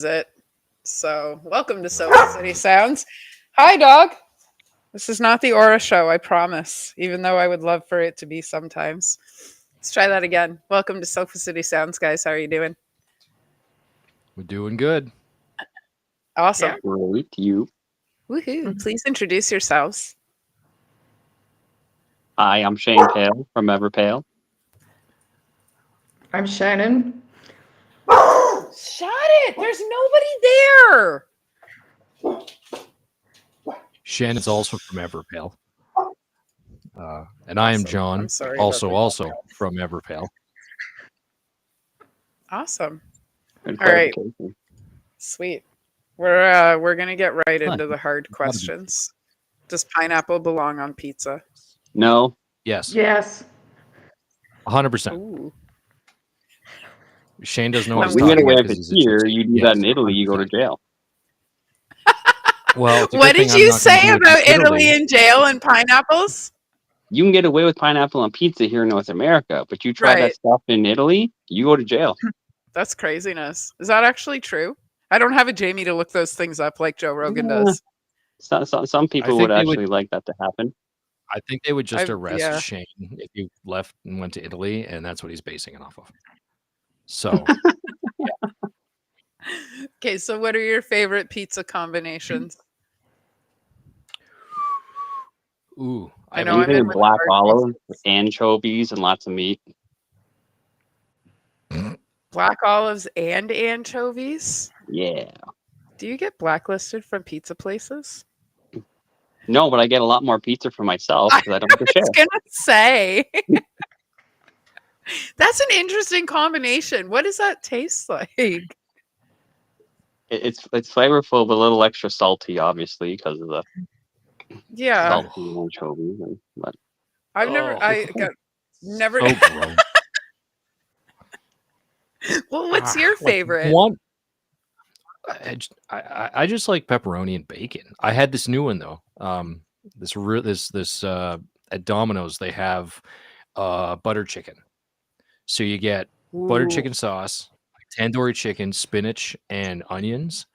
it. So, welcome to Sofa City Sounds. Hi, dog. This is not the Aura show, I promise, even though I would love for it to be sometimes. Let's try that again. Welcome to Sofa City Sounds, guys. How are you doing? We're doing good. Awesome. Great, you. Woohoo. Please introduce yourselves. Hi, I'm Shane Pale from Everpale. I'm Shannon. Shut it. There's nobody there. Shannon's also from Everpale. And I am Awesome. John, I'm sorry about also that. from Everpale. Awesome. Good All right. clarification. Sweet. We're gonna get right into the hard Gotta be. questions. Does pineapple belong on pizza? No, Yes, Yes. 100%. Ooh. Shane doesn't know what When he's we get talking away about with because it he's a here. gypsy. You do Yes, that in Italy, you go to 100%. jail. Well, it's a What good thing did I'm you not gonna say do it about in Italy and jail and pineapples? You can get away with pineapple on pizza here in North America, but you try that Right. stuff in Italy, you go to jail. That's craziness. Is that actually true? I don't have a Jamie to look those things up like Joe Rogan does. Some I people think would they would. actually like that to happen. I think they would just arrest Yeah. Shane if he left and went to Italy, and that's what he's basing it off of. So, Okay, so what are your favorite pizza combinations? ooh, I I know like I'm in Anything with black hard olive, questions. anchovies, and lots of meat. Black olives and anchovies? Yeah. Do you get blacklisted from pizza places? No, but I get a lot more pizza for myself I because I don't have to share. was gonna say. That's an interesting combination. What does that taste like? It's flavorful, but a little extra salty, obviously, because of the Yeah. salty anchovies. But I've never Oh, I got never so gross. Well, what's your Like favorite? one, I just like pepperoni and bacon. I had this new one though. This at Domino's they have butter chicken. So you get butter Ooh, chicken sauce, tandoori chicken, spinach, and onions.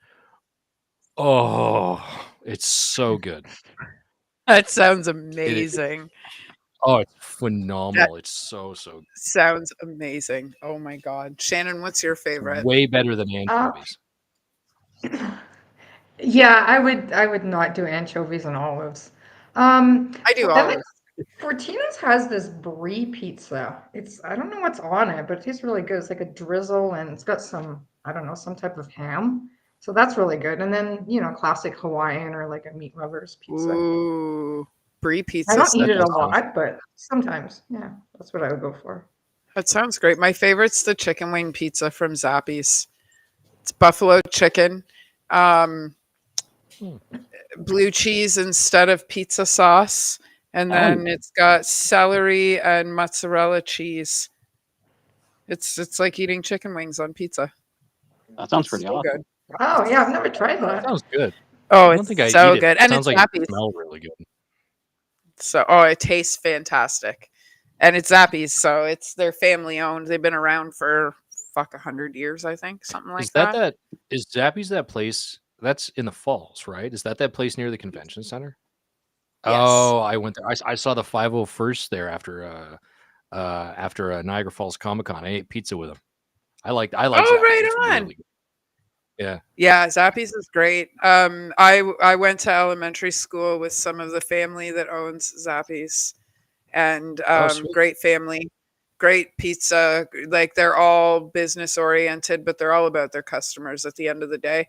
Oh, it's so good. that sounds It, amazing. oh, it's That phenomenal. It's so good. sounds amazing. Oh my god. Shannon, what's your It's favorite? way better than Uh, anchovies. yeah, I would not do anchovies and olives. I do Then like olives. Fortina's has this brie pizza. I don't know what's on it, but it tastes really good. It's like a drizzle and it's got some, I don't know, some type of ham. So that's really good. And then, classic Hawaiian or like a meat lover's pizza. Ooh. Brie I pizza don't eat it a That sounds lot, but sometimes, yeah, that's what I would go for. That sounds great. My favorite's the chicken wing pizza from Zappy's. It's buffalo chicken, um, Hmm. blue cheese instead of pizza sauce, and oh, then it's got celery and mozzarella cheese. It's like eating chicken wings on pizza. that sounds It's pretty so awesome. good. Oh, yeah, I've never tried that that. sounds good. Oh, I don't think I it's eat so it. good, It and sounds it's like it Zappy's. smells really good. So, it tastes fantastic, and it's Zappy's, so it's they're family owned. They've been around for 100 years, I think, something like Is that that. that is Zappy's that place that's in the falls, right? Is that place near the convention center? Yes. Oh, I went there. I saw the 501st there after Niagara Falls Comic Con. I ate pizza with them. I like Oh, Zappy's. It's right on. really good. Yeah. Yeah, Zappy's is great. I went to elementary school with some of the family that owns Zappy's, and Oh, sweet. great family, great pizza. Like they're all business oriented, but they're all about their customers. At the end of the day,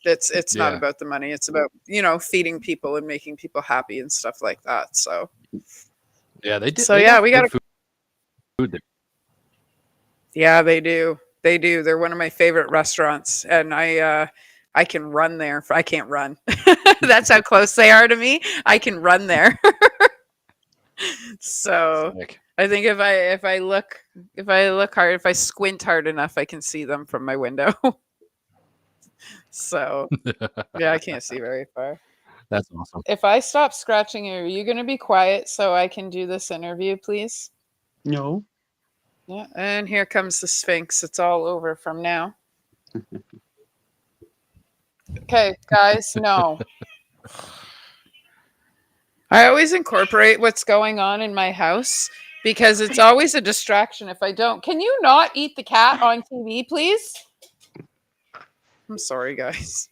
it's not Yeah. about the money. It's about feeding people and making people happy and stuff like that. So Yeah, they yeah, got we good got food there. Yeah, they do. They do. They're one of my favorite restaurants, and I can run there. I can't run. That's how close they are to me. I can run there. So Sick. I think if I look hard, if I squint hard enough, I can see them from my window. So yeah, I can't see very far. That's awesome. If I stop scratching, are you going to be quiet so I can do this interview, please? No. Yeah. And here comes the Sphinx. It's all over from now. Okay, guys, no. I always incorporate what's going on in my house because it's always a distraction if I don't. Can you not eat the cat on TV, please? I'm sorry, guys.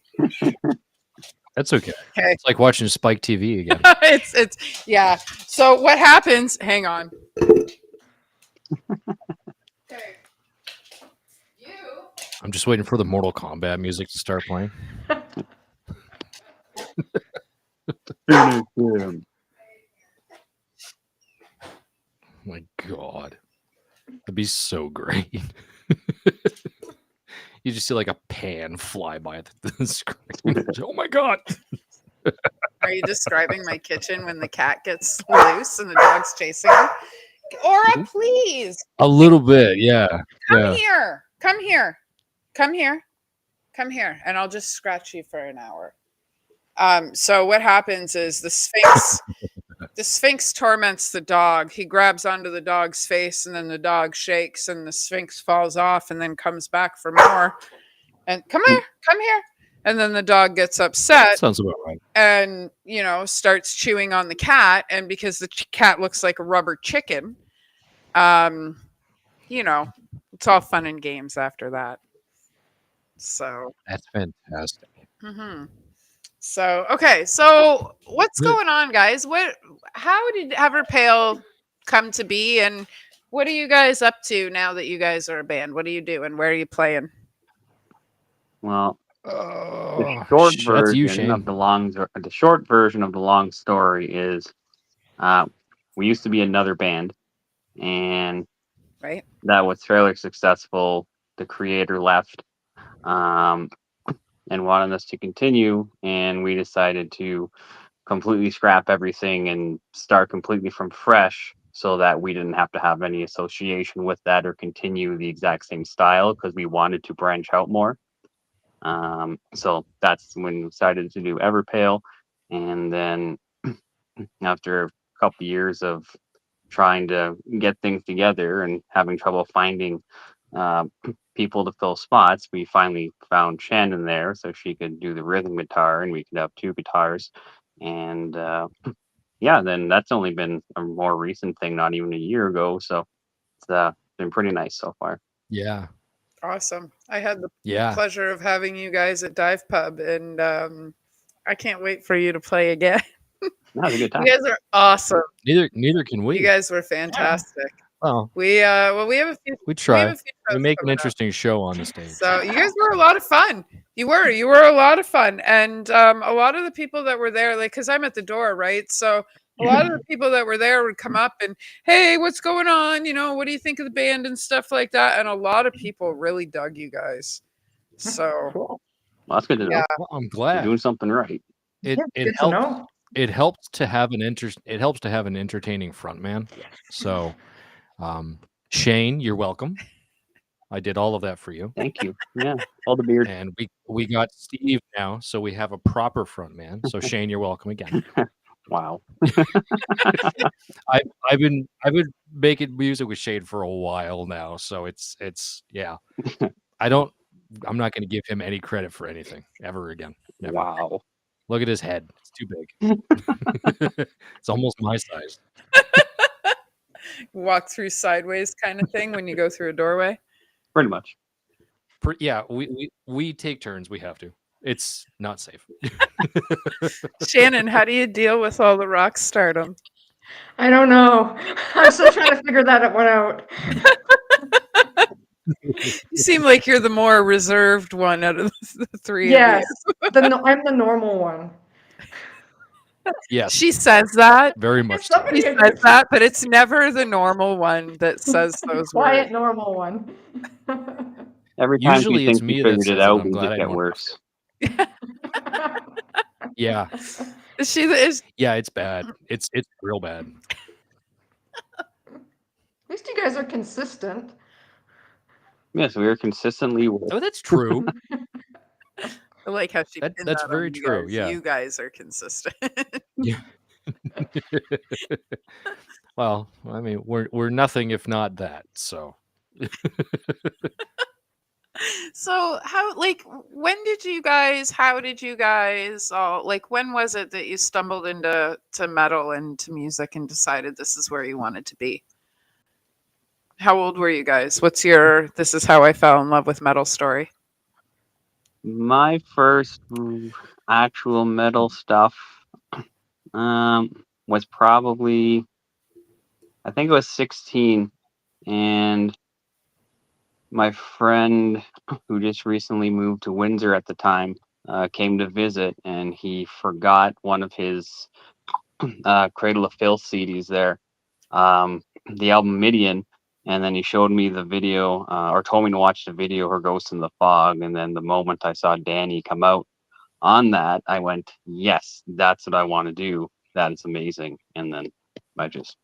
That's okay. Okay. It's like watching Spike TV again. it's yeah. So what happens? Hang on. Okay. You. I'm just waiting for the Mortal Kombat music to start playing. My God, that'd be so great. You just see like a pan fly by the screen. Oh my God. Are you describing my kitchen when the cat gets loose and the dog's chasing her? Aura, please. A little bit, yeah. Come here. Come here. Come here. Come here. And I'll just scratch you for an hour. So what happens is the Sphinx torments the dog. He grabs onto the dog's face and then the dog shakes and the Sphinx falls off and then comes back for more. And come here. And then the dog gets upset. Sounds about right. And, starts chewing on the cat. And because the cat looks like a rubber chicken, it's all fun and games after that. So that's fantastic. Mm-hmm. So okay, so what's going on, guys? How did Everpale come to be, and what are you guys up to now that you guys are a band? What are you doing? Where are you playing? Well, the short version of the long story is, we used to be another band, and right, that was fairly successful. The creator left, and wanted us to continue, and we decided to completely scrap everything and start completely from fresh, so that we didn't have to have any association with that or continue the exact same style, because we wanted to branch out more. So that's when we decided to do Everpale, and then after a couple years of trying to get things together and having trouble finding people to fill spots, we finally found Shannon there, so she could do the rhythm guitar and we could have two guitars. And then that's only been a more recent thing, not even a year ago, so it's been pretty nice so far. Yeah. Awesome. I had the pleasure of having you guys at Dive Pub, and I can't wait for you to play again. That was a good time. You guys are awesome. Neither can we. You guys were fantastic. Oh, we have a few. We try. We make an interesting show on the stage. So you guys were a lot of fun. You were a lot of fun, and a lot of the people that were there, like, because I'm at the door, right? So a lot of the people that were there would come up and, hey, what's going on? What do you think of the band and stuff like that? And a lot of people really dug you guys. So cool. Well, that's good to know. Yeah. Well, I'm glad you're doing something right. It helps. It helps to have an entertaining frontman. So, Shane, you're welcome. I did all of that for you. Thank you. Yeah, all the beard. And we got Steve now, so we have a proper frontman. So Shane, you're welcome again. Wow. I've been making music with Shane for a while now, so it's yeah. I'm not going to give him any credit for anything ever again. Never. Wow. Look at his head. It's too big. It's almost my size. Walk through sideways kind of thing when you go through a doorway. Pretty much. Yeah, we take turns. We have to. It's not safe. Shannon, how do you deal with all the rock stardom? I don't know. I'm still trying to figure that one out. You seem like you're the more reserved one out of the three. Yes, of you. I'm the normal one. Yes, she says that very much. Somebody says that, but it's never the normal one that says those quiet words. Normal one. Every time usually you it's think me you that figured says it out, I'm we glad just I get don't. worse. Yeah. Is she is? Yeah, it's bad. It's real bad. At least you guys are consistent. Yes, we are consistently. Oh, that's true. I like how she. That's very true. Guys. Yeah, you guys are consistent. Yeah. Well, I mean, we're nothing if not that. So. So how like how did you guys all like when was it that you stumbled into metal and to music and decided this is where you wanted to be? How old were you guys? What's your this is how I fell in love with metal story? My first actual metal stuff was probably, I think it was 16, and my friend who just recently moved to Windsor at the time came to visit, and he forgot one of his Cradle of Filth CDs there, the album Midian, and then he showed me the video, or told me to watch the video, Her Ghost in the Fog, and then the moment I saw Danny come out on that, I went, yes, that's what I want to do. That is amazing. And then I just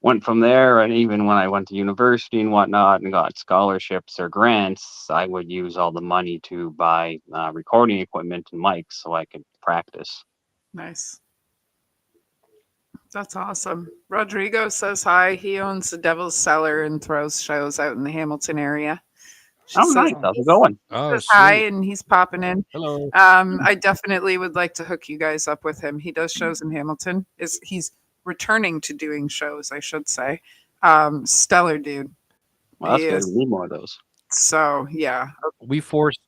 went from there. And even when I went to university and whatnot and got scholarships or grants, I would use all the money to buy recording equipment and mics so I could practice. Nice. That's awesome. Rodrigo says hi. He owns the Devil's Cellar and throws shows out in the Hamilton area. She Oh, says nice. How's it going? Oh, says hi sweet. and he's popping in. Hello. I definitely would like to hook you guys up with him. He does shows in Hamilton. He's returning to doing shows, I should say. Stellar dude. Well, that's He good. is. We need more of those. So yeah. We forced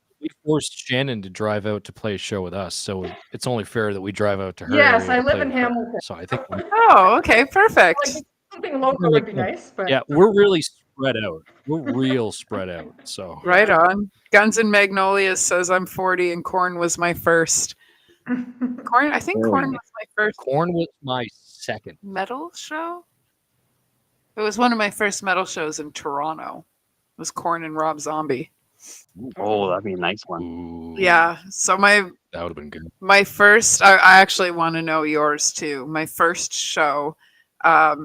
Shannon to drive out to play a show with us, so it's only fair that we drive out to her. Yes, area I to live play in with her. Hamilton. So I think Oh, okay, perfect. Like, something local would be nice, but yeah, we're really spread out. We're real spread out. So Right on. Guns and Magnolias says I'm 40 and Corn was my first. I think Very Corn nice. was my first Corn was my second. metal show. It was one of my first metal shows in Toronto. It was Corn and Rob Zombie. Oh, that'd be a nice one. Ooh, Yeah. So my that would have been good. first I actually want to know yours too. My first show, I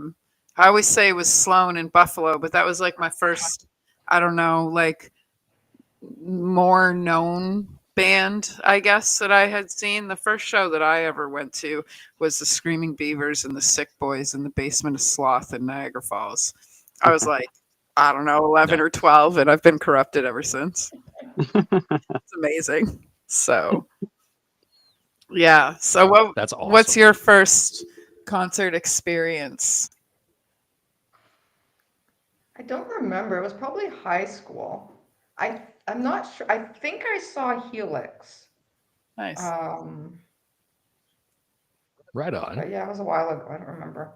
always say it was Sloan in Buffalo, but that was like my first, I don't know, like more known band, I guess, that I had seen. The first show that I ever went to was the Screaming Beavers and the Sick Boys in the basement of Sloth in Niagara Falls. I was like, I don't know, 11 or 12, and I've been corrupted ever since. It's amazing. So, yeah. So, That's awesome. what's your first concert experience? I don't remember. It was probably high school. I'm not sure. I think I saw Helix. Nice. Right on. But yeah, it was a while ago. I don't remember.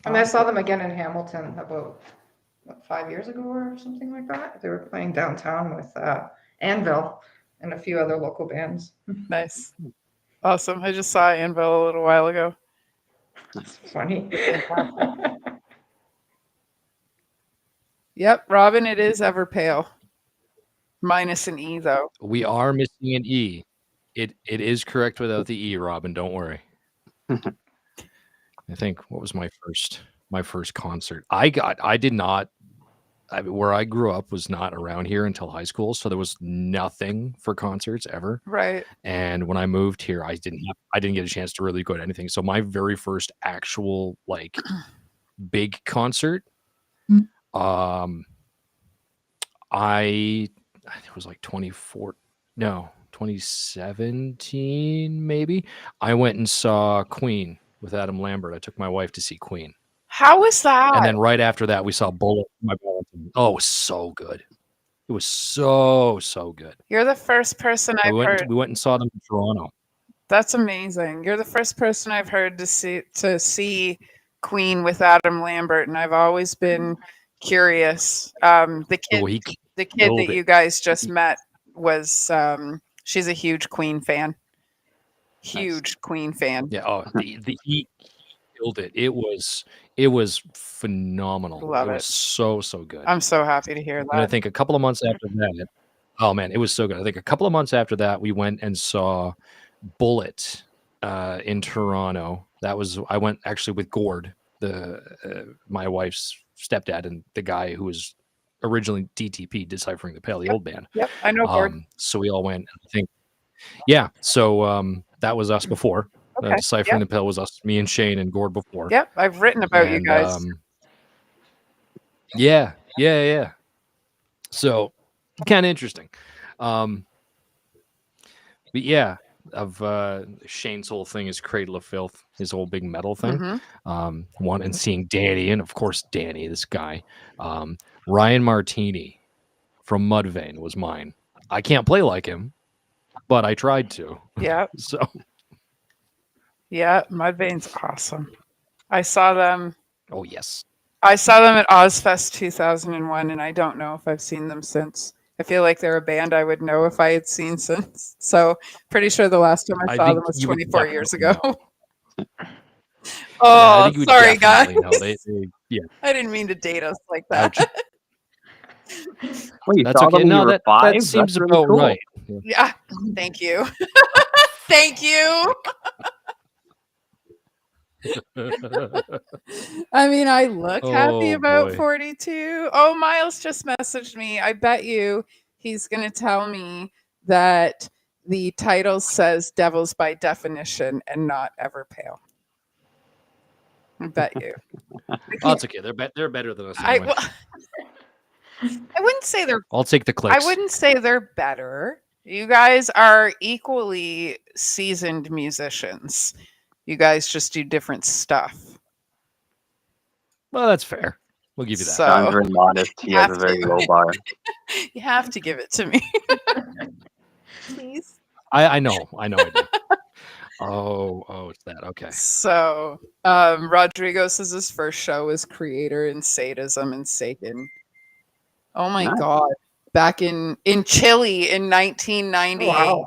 And I saw them again in Hamilton about 5 years ago or something like that. They were playing downtown with Anvil and a few other local bands. Nice. Awesome. I just saw Anvil a little while ago. That's funny. Yep, Robin, it is Ever Pale. Minus an E, though. We are missing an E. It is correct without the E, Robin. Don't worry. I think what was my first concert? Where I grew up was not around here until high school, so there was nothing for concerts ever. Right. And when I moved here, I didn't get a chance to really go to anything. So my very first actual like big concert, it was like 2017 maybe. I went and saw Queen with Adam Lambert. I took my wife to see Queen. How was that? And then right after that, we saw Bullet. Oh, it was so good. It was so good. You're the first person I've heard. We went and saw them in Toronto. That's amazing. You're the first person I've heard to see Queen with Adam Lambert, and I've always been curious. The kid that you guys just met was she's a huge Queen fan. Huge Queen fan. Yeah. Oh, he killed it. It was phenomenal. Love it it. was so good. I'm so happy to hear that. And I think a couple of months after that, oh man, it was so good. I think a couple of months after that, we went and saw Bullet in Toronto. I went actually with Gord, my wife's stepdad, and the guy who was originally DTP, Deciphering the Pale, the old band. Yep, I know Gord. So we all went. I think, yeah. So that was us before. Okay. Deciphering the Pale was us, me and Shane and Gord before. Yep, I've written about you guys. Yeah. So kind of interesting. But yeah, of Shane's whole thing is Cradle of Filth, his whole big metal thing. One and seeing Danny, and of course Danny, this guy, Ryan Martini from Mudvayne was mine. I can't play like him, but I tried to. Yeah. So Yeah, Mudvayne's awesome. I saw them. oh yes, I saw them at Ozfest 2001, and I don't know if I've seen them since. I feel like they're a band I would know if I had seen since. So pretty sure the last time I I saw think them was you would 24 years ago. definitely Yeah, I Oh, think you would sorry, guys. definitely know. Yeah, I didn't mean to date us like that. ouch. Well, you That's saw okay. them when you No, were that 5? seems That's really about cool. right. Yeah, thank you. Thank you. I mean, I look happy Oh, about boy. 42. Oh, Miles just messaged me. I bet you he's going to tell me that the title says Devils by definition and not Ever Pale. I bet you. Oh, it's okay. They're better than us I, anyway. well, I wouldn't say they're I'll take the clicks. I wouldn't say they're better. You guys are equally seasoned musicians. You guys just do different stuff. Well, that's fair. We'll give you that. John's So very modest. He you has have a very to. low bar. You have to give it to me. Please. I know. I do. Oh, it's that. Okay. So Rodrigo says his first show was Creator in Sadism and Satan. Oh my Nice. God. Back in Chile in 1998. Wow.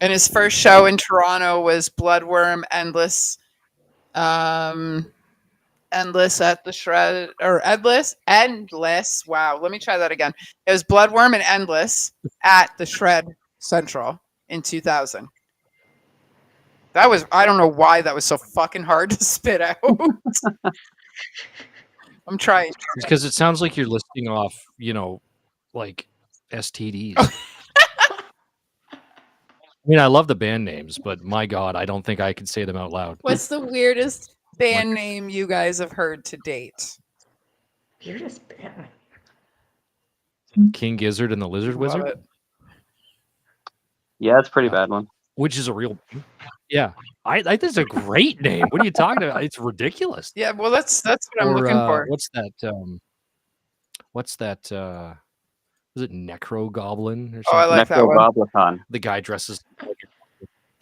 And his first show in Toronto was Bloodworm, Endless at the Shred, or Endless. Wow, let me try that again. It was Bloodworm and Endless at the Shred Central in 2000. That was, I don't know why that was so fucking hard to spit out. I'm trying. It's because it sounds like you're listing off, like STDs. I mean, I love the band names, but my God, I don't think I could say them out loud. What's the weirdest band name you guys have heard to date? Weirdest band. King Gizzard and the Lizard Love Wizard, it. Yeah, it's a pretty bad one. which is a real. Yeah, I think it's a great name. What are you talking about? It's ridiculous. Yeah, well, that's what I'm Or, looking for. What's that? What's that? Was it Necro Goblin or Oh, I something? like that one. Necrogoblicon. The guy dresses.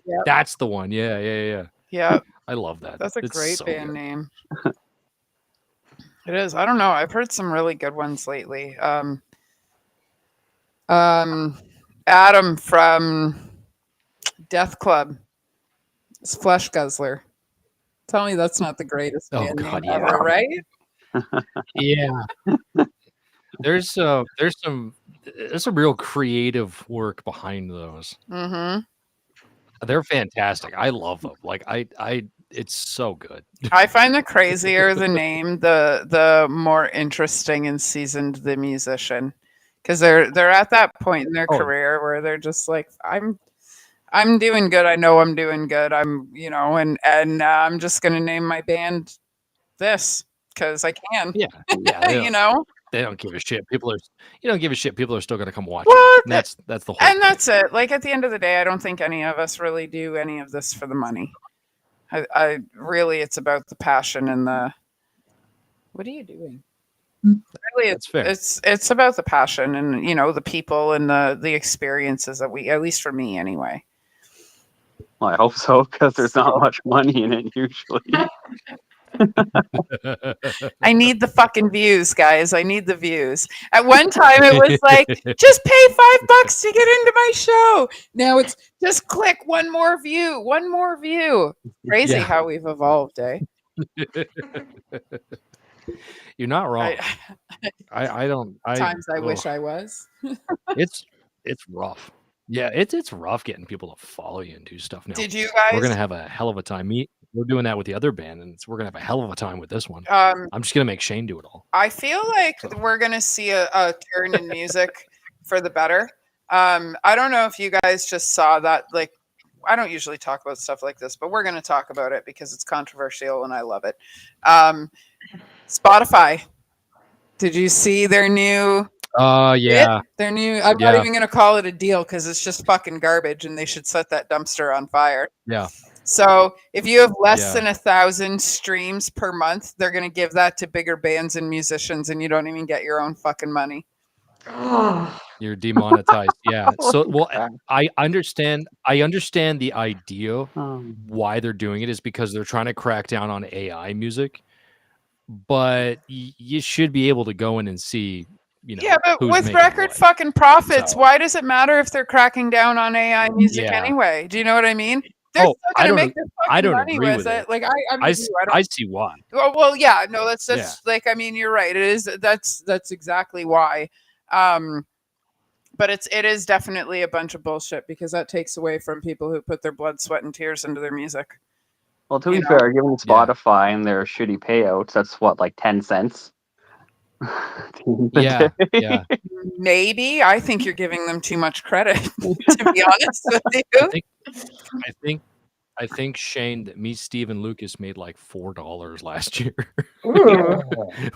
Yep. That's the one. Yeah. Yeah, I love that. that's a It's great so band good. name. It is. I don't know. I've heard some really good ones lately. Adam from Death Club is Flesh Guzzler. Tell me that's not the greatest Oh, band God, name yeah. ever, right? Yeah. There's some real creative work behind those. Mm-hmm. They're fantastic. I love them. Like it's so good. I find the crazier the name, the more interesting and seasoned the musician, because they're at that point in their Oh. career where they're just like, I'm doing good. I know I'm doing good. I'm and I'm just gonna name my band this because I can. Yeah. Yeah. They don't give a shit. You don't give a shit. People are still gonna come watch. Well, And that's the whole And thing. that's it. Like at the end of the day, I don't think any of us really do any of this for the money. I really, it's about the passion and the. What are you doing? Really, That's fair. it's about the passion and the people and the experiences that we, at least for me anyway. Well, I hope so, because there's not much money in it usually. I need the fucking views, guys. I need the views. At one time, it was like, just pay $5 to get into my show. Now it's just click one more view. Crazy Yeah. how we've evolved, eh? You're not wrong. I don't. Times I wish I was. It's rough. Yeah, it's rough getting people to follow you and do stuff now. Did you guys? We're gonna have a hell of a time. We're doing that with the other band, and we're gonna have a hell of a time with this one. I'm just gonna make Shane do it all. I feel like we're gonna see a turn in music for the better. I don't know if you guys just saw that. Like, I don't usually talk about stuff like this, but we're gonna talk about it because it's controversial and I love it. Spotify. Did you see their new Yeah. Their new. I'm not even gonna call it a deal because it's just fucking garbage, and they should set that dumpster on fire. Yeah. So if you have less Yeah. than 1,000 streams per month, they're gonna give that to bigger bands and musicians, and you don't even get your own fucking money. Oh, You're demonetized. Yeah. So, well, crap. I understand the idea Um, why they're doing it is because they're trying to crack down on AI music. But you should be able to go in and see, Yeah, but who's with making record what. fucking profits, So- why does it matter if they're cracking down on AI music Yeah. anyway? Do you know what I mean? They're Oh, still I gonna don't. make their I fucking don't money agree with with it. it. Like I see why. well, yeah, no, that's Yeah. like, I mean, you're right. It is that's exactly why. But it is definitely a bunch of bullshit because that takes away from people who put their blood, sweat, and tears into their music. well, to You be know. fair, given Spotify and their shitty payouts, that's what, like 10 cents. Yeah. Yeah. Maybe I think you're giving them too much credit. To be honest with you, I think Shane, that me, Steve, and Lucas made like $4 last year ooh.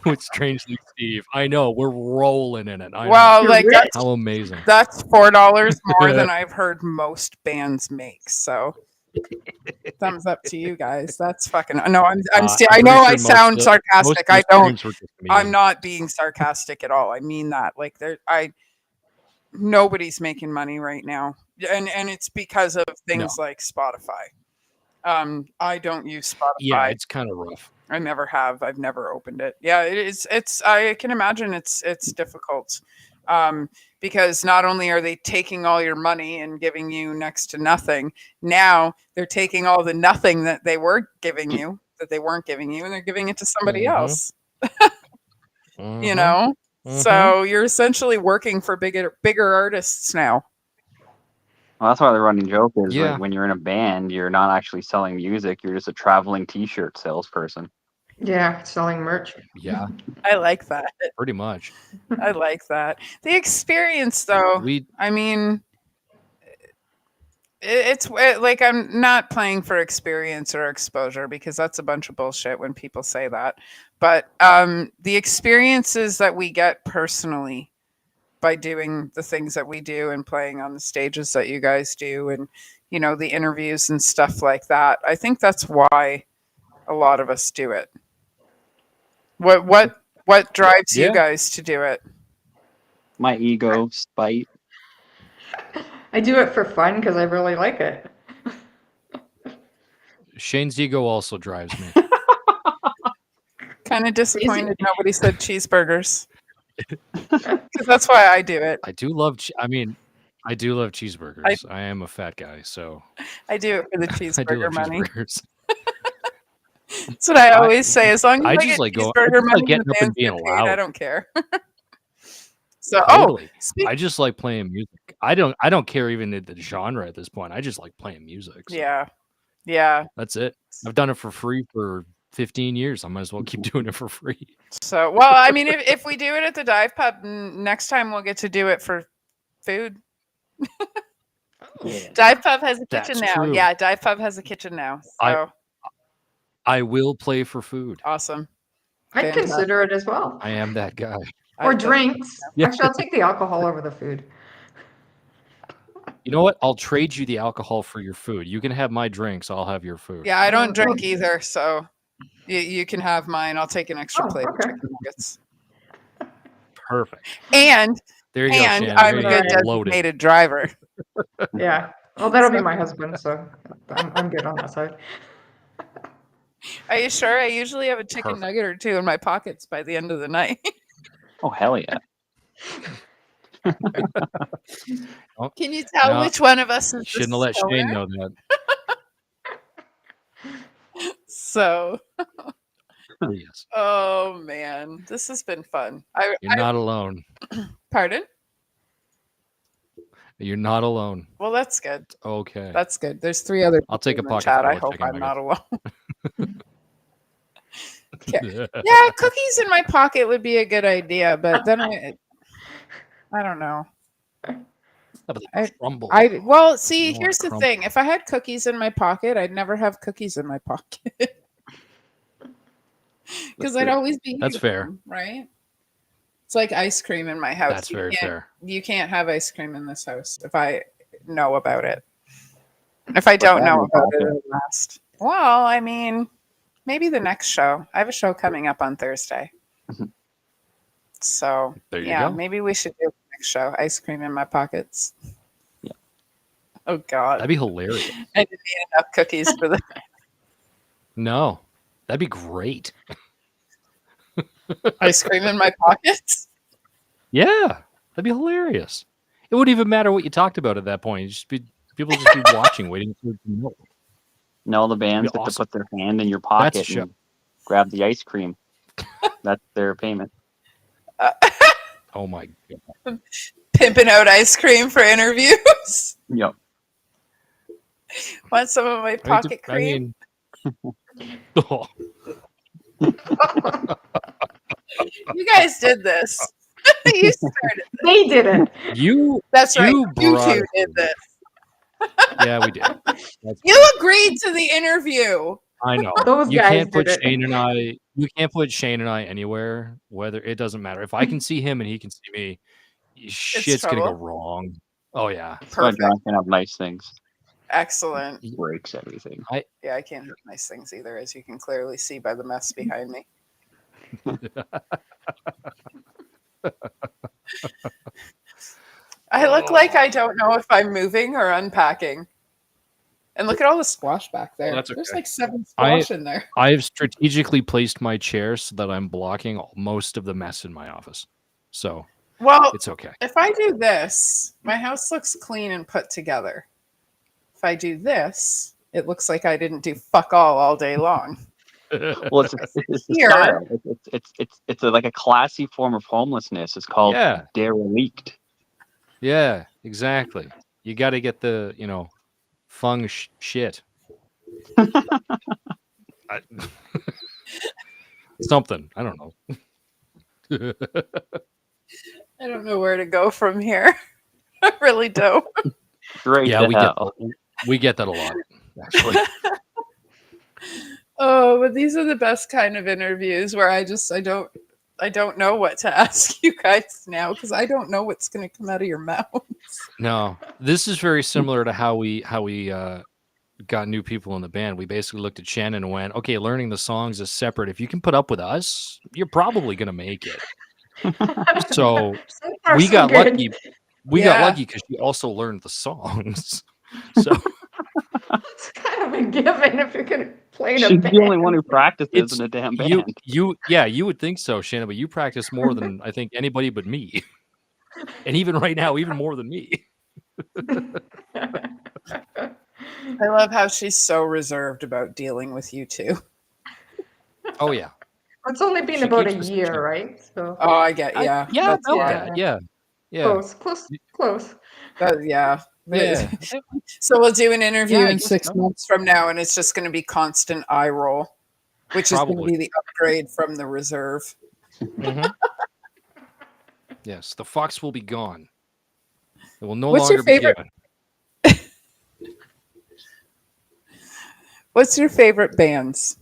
with Strangely Steve. I know we're rolling in it. I well, know. like You're rich. How amazing. that's $4 more than I've heard most bands make. So, thumbs up to you guys. That's fucking no. I I'm know pretty I sure sound most sarcastic. of I the don't. streams were just I'm me. not being sarcastic at all. I mean that. Like nobody's making money right now, and it's because of things like Spotify. I don't use Spotify. Yeah, it's kind of rough. I never have. I've never opened it. Yeah, it's. I can imagine it's difficult, because not only are they taking all your money and giving you next to nothing, now they're taking all the nothing that they were giving you, that they weren't giving you, and they're giving it to somebody Mhm. else. You Mhm. know, Mhm. so you're essentially working for bigger artists now. Well, that's why the running joke is Yeah. like when you're in a band, you're not actually selling music. You're just a traveling T-shirt salesperson. Yeah, selling merch. Yeah, I like that. pretty much. I like that. The experience, though. We I mean, it's like I'm not playing for experience or exposure because that's a bunch of bullshit when people say that. But the experiences that we get personally by doing the things that we do and playing on the stages that you guys do, and the interviews and stuff like that, I think that's why a lot of us do it. What drives you Yeah. guys to do it? My ego, spite. I do it for fun because I really like it. Shane's ego also drives me. Kind of disappointed nobody said cheeseburgers. Because that's why I do it. I do love. I do love cheeseburgers. I am a fat guy, so I do it for the I do cheeseburger love money. cheeseburgers. That's what I always say. As long as I I just get like going. cheeseburger I just money like getting and the up and bands being get paid, I loud. don't care. So, Totally. speak- I just like playing music. I don't care even the genre at this point. I just like playing music. So yeah. that's it. I've done it for free for 15 years. I might as well keep doing it for free. So, well, I mean, if we do it at the dive pub, next time we'll get to do it for food. Yeah. Dive pub has a kitchen That's now. true. Yeah, dive pub has a kitchen now. So I will play for food. awesome. I'd Fantastic. consider it as well. I am that guy. Or I- drinks. Yeah. Actually, I'll take the alcohol over the food. You know what? I'll trade you the alcohol for your food. You can have my drinks. I'll have your food. Yeah, I don't drink either, so you can have mine. I'll take an extra Oh, plate okay. of chicken nuggets. Perfect. And There you go, and Shannon. I'm There a you good go. Loaded. designated driver. Yeah. Well, that'll be my husband, so I'm good on that side. Are you sure? I usually have a chicken Perfect. nugget or two in my pockets by the end of the night. Oh, hell yeah. Can you tell No, which one of us is the Shouldn't have let Shane stoner? know that. So, Yes. oh man, this has been fun. You're not alone. Pardon? You're not alone. Well, that's good. Okay. That's good. There's 3 other I'll take a people in the pocket chat. full I of hope chicken I'm not nuggets. alone. Yeah, cookies in my pocket would be a good idea, but then I don't know. Crumble. Well, see, You don't here's the crumble. thing. If I had cookies in my pocket, I'd never have cookies in my pocket. Because I'd always be That's eating fair. them, right? It's like ice cream in my house. That's very fair. You can't have ice cream in this house if I know about it. If I don't know about it, it'll last. Well, I mean, maybe the next show. I have a show coming up on Thursday. So, There you go. maybe we should do the next show. Ice cream in my pockets. Yeah. Oh, God. That'd be hilarious. I didn't eat enough cookies for that. No, that'd be great. Ice cream in my pockets? Yeah, that'd be hilarious. It wouldn't even matter what you talked about at that point. It'd just be people just be watching, waiting for it to know. And all the bands That'd be get awesome. to put their hand in your That's a pocket show. and grab the ice cream. That's their payment. Oh my god! Pimping out ice cream for interviews. Yep. Want some of my pocket cream? Oh, You guys did this. You started. They didn't. you That's right. You You brought two it did this. yeah, we did. That's- You agreed to the interview. I know. Those You guys can't put did it. Shane and I. You can't put Shane and I anywhere. Whether it doesn't matter. If I can see him and he can see me, shit's gonna go trouble. wrong. Oh yeah. That's why Perfect. John can have nice things. Excellent. He breaks everything. Yeah, I can't have nice things either, as you can clearly see by the mess behind me. I look like I don't know if I'm moving or unpacking. And look at all the squash back there. That's There's okay. like 7 squash in there. I've strategically placed my chair so that I'm blocking most of the mess in my office. So Well, it's okay. if I do this, my house looks clean and put together. If I do this, it looks like I didn't do fuck all day long. Well, it's the Here. style. It's like a classy form of homelessness. It's called Yeah. derelict. Yeah, exactly. You got to get the, feng shit. Something. I don't know. I don't know where to go from here. I really don't. Great. Yeah, to we hell. get that a lot, actually. Oh, but these are the best kind of interviews where I don't know what to ask you guys now because I don't know what's going to come out of your mouth. No, this is very similar to how we got new people in the band. We basically looked at Shannon and went, okay, learning the songs is separate. If you can put up with us, you're probably going to make it. So So far, we so got good. lucky. We got Yeah. lucky because she also learned the songs. So It's kind of a given if you're going to play in a She's band. the only one who practices it's in a damn band. you would think so, Shannon, but you practice more than I think anybody but me. And even right now, even more than me. I love how she's so reserved about dealing with you two. Oh yeah. It's only been She about a keeps us in year, check. right? So Oh, I get yeah. Yeah, That's- about yeah. that. Yeah. Yeah. close. Yeah. Yeah. So we'll do an interview Yeah, I in guess 6 so. months from now, and it's just going to be constant eye roll, which is going to Probably. be the upgrade from the reserve. Mhm. Yes, the fox will be gone. It will no What's your longer be favorite- given. What's your favorite bands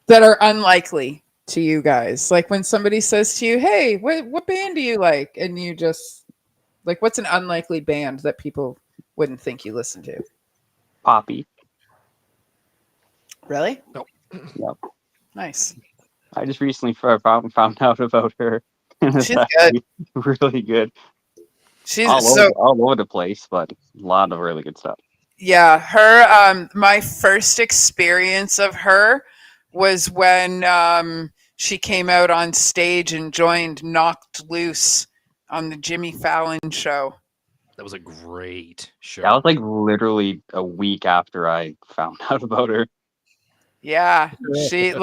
that are unlikely to you guys? Like when somebody says to you, "Hey, what band do you like?" and you just like, what's an unlikely band that people wouldn't think you listen to? Poppy. Really? Nope. Yep. Nice. I just recently found out about her. It's She's actually really good. She's All over the place, but a lot of really good stuff. Yeah, her my first experience of her was when she came out on stage and joined Knocked Loose on the Jimmy Fallon show. That was a great show. That was like literally a week after I found out about her. Yeah, she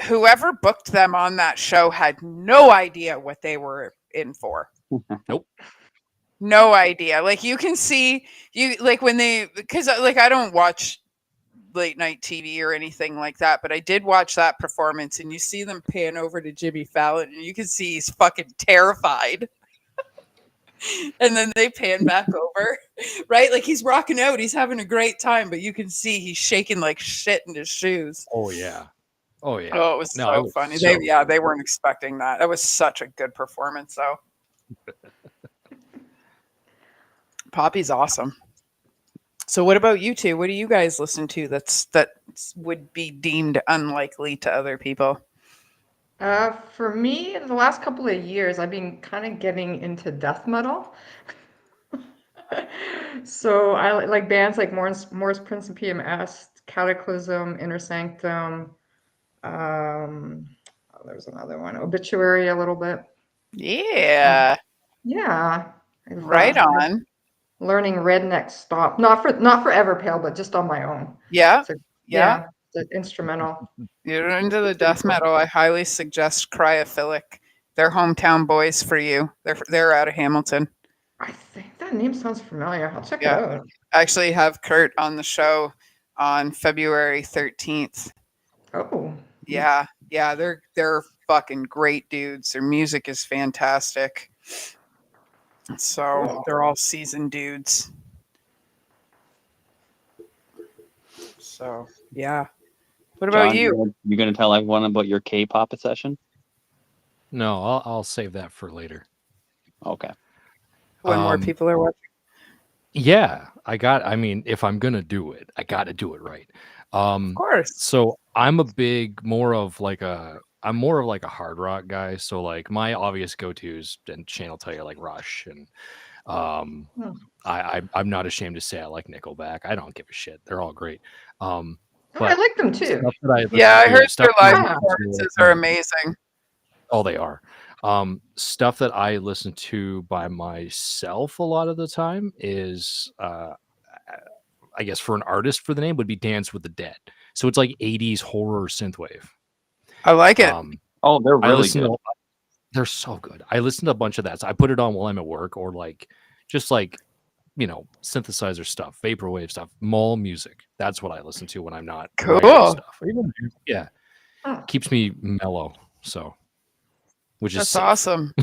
whoever booked them on that show had no idea what they were in for. Nope. No idea. Like you can see because I don't watch late night TV or anything like that, but I did watch that performance and you see them pan over to Jimmy Fallon and you can see he's fucking terrified. And then they pan back over, right? Like he's rocking out, he's having a great time, but you can see he's shaking like shit in his shoes. Oh yeah. Oh yeah. Oh, it was No, it so was funny. so They weren't expecting that. That was such a good performance, though. Poppy's awesome. So, what about you two? What do you guys listen to that would be deemed unlikely to other people? For me, in the last couple of years, I've been kind of getting into death metal. So I like bands like Morris Prince and PMS, Cataclysm, Inner Sanctum. There's another one, Obituary, a little bit. Yeah, Yeah, I've right on. learning Redneck Stop, not for Everpale, but just on my own. Yeah, So yeah. yeah, the instrumental. You're into the It's pretty death cool. metal. I highly suggest Cryophilic. They're hometown boys for you. They're out of Hamilton. I think that name sounds familiar. I'll check it Yeah. out. I actually have Kurt on the show on February 13th. Oh, Yeah, yeah, they're fucking great dudes. Their music is fantastic. So cool. they're all seasoned dudes. So yeah. What about John, you? you're gonna tell everyone about your K-pop session? No, I'll save that for later. Okay. When more Um, people are watching? Yeah, I mean, if I'm gonna do it, I got to do it right. Of course. So I'm more of like a hard rock guy. So like my obvious go-tos, and Shane will tell you, like Rush, and um, Hmm. I'm not ashamed to say I like Nickelback. I don't give a shit. They're all great. Oh, I But like them too. stuff that I listen Yeah, I to, heard stuff their that I live Yeah. listen to, performances are amazing. oh, they are. Stuff that I listen to by myself a lot of the time is, I guess for an artist, for the name would be Dance with the Dead. So it's like 80s horror synthwave. I like it. Oh, they're I really listen good. to, they're so good. I listen to a bunch of that. So I put it on while I'm at work, or like just like, synthesizer stuff, vaporwave stuff, mall music. That's what I listen to when I'm not writing Cool. stuff. Or even, yeah, Oh, keeps me mellow. So, which is That's safe. awesome.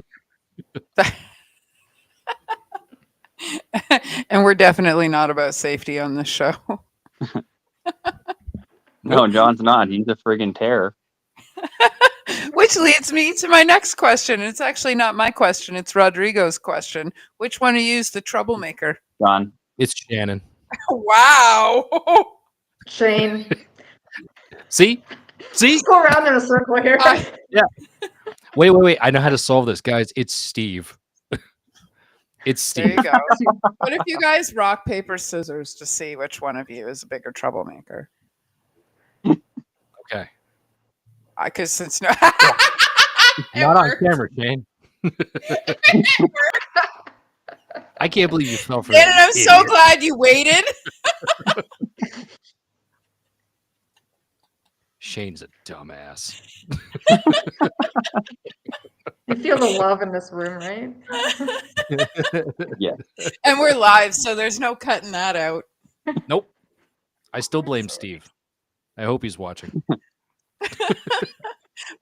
And we're definitely not about safety on this show. No, John's not. He's a friggin' terror. Which leads me to my next question. It's actually not my question, it's Rodrigo's question. Which one of you is the troublemaker? John. It's Shannon. Wow. Shane, See? let's go around in a circle here. Wait. I know how to solve this, guys. It's Steve. It's There Steve. you go. What if you guys rock, paper, scissors to see which one of you is a bigger troublemaker? Okay. Because since no, Not on camera, Shane. I can't believe you fell for Shannon, that. I'm so glad you waited. Shane's a dumbass. You feel the love in this room, right? Yeah. And we're live, so there's no cutting that out. Nope. I still blame Steve. I hope he's watching.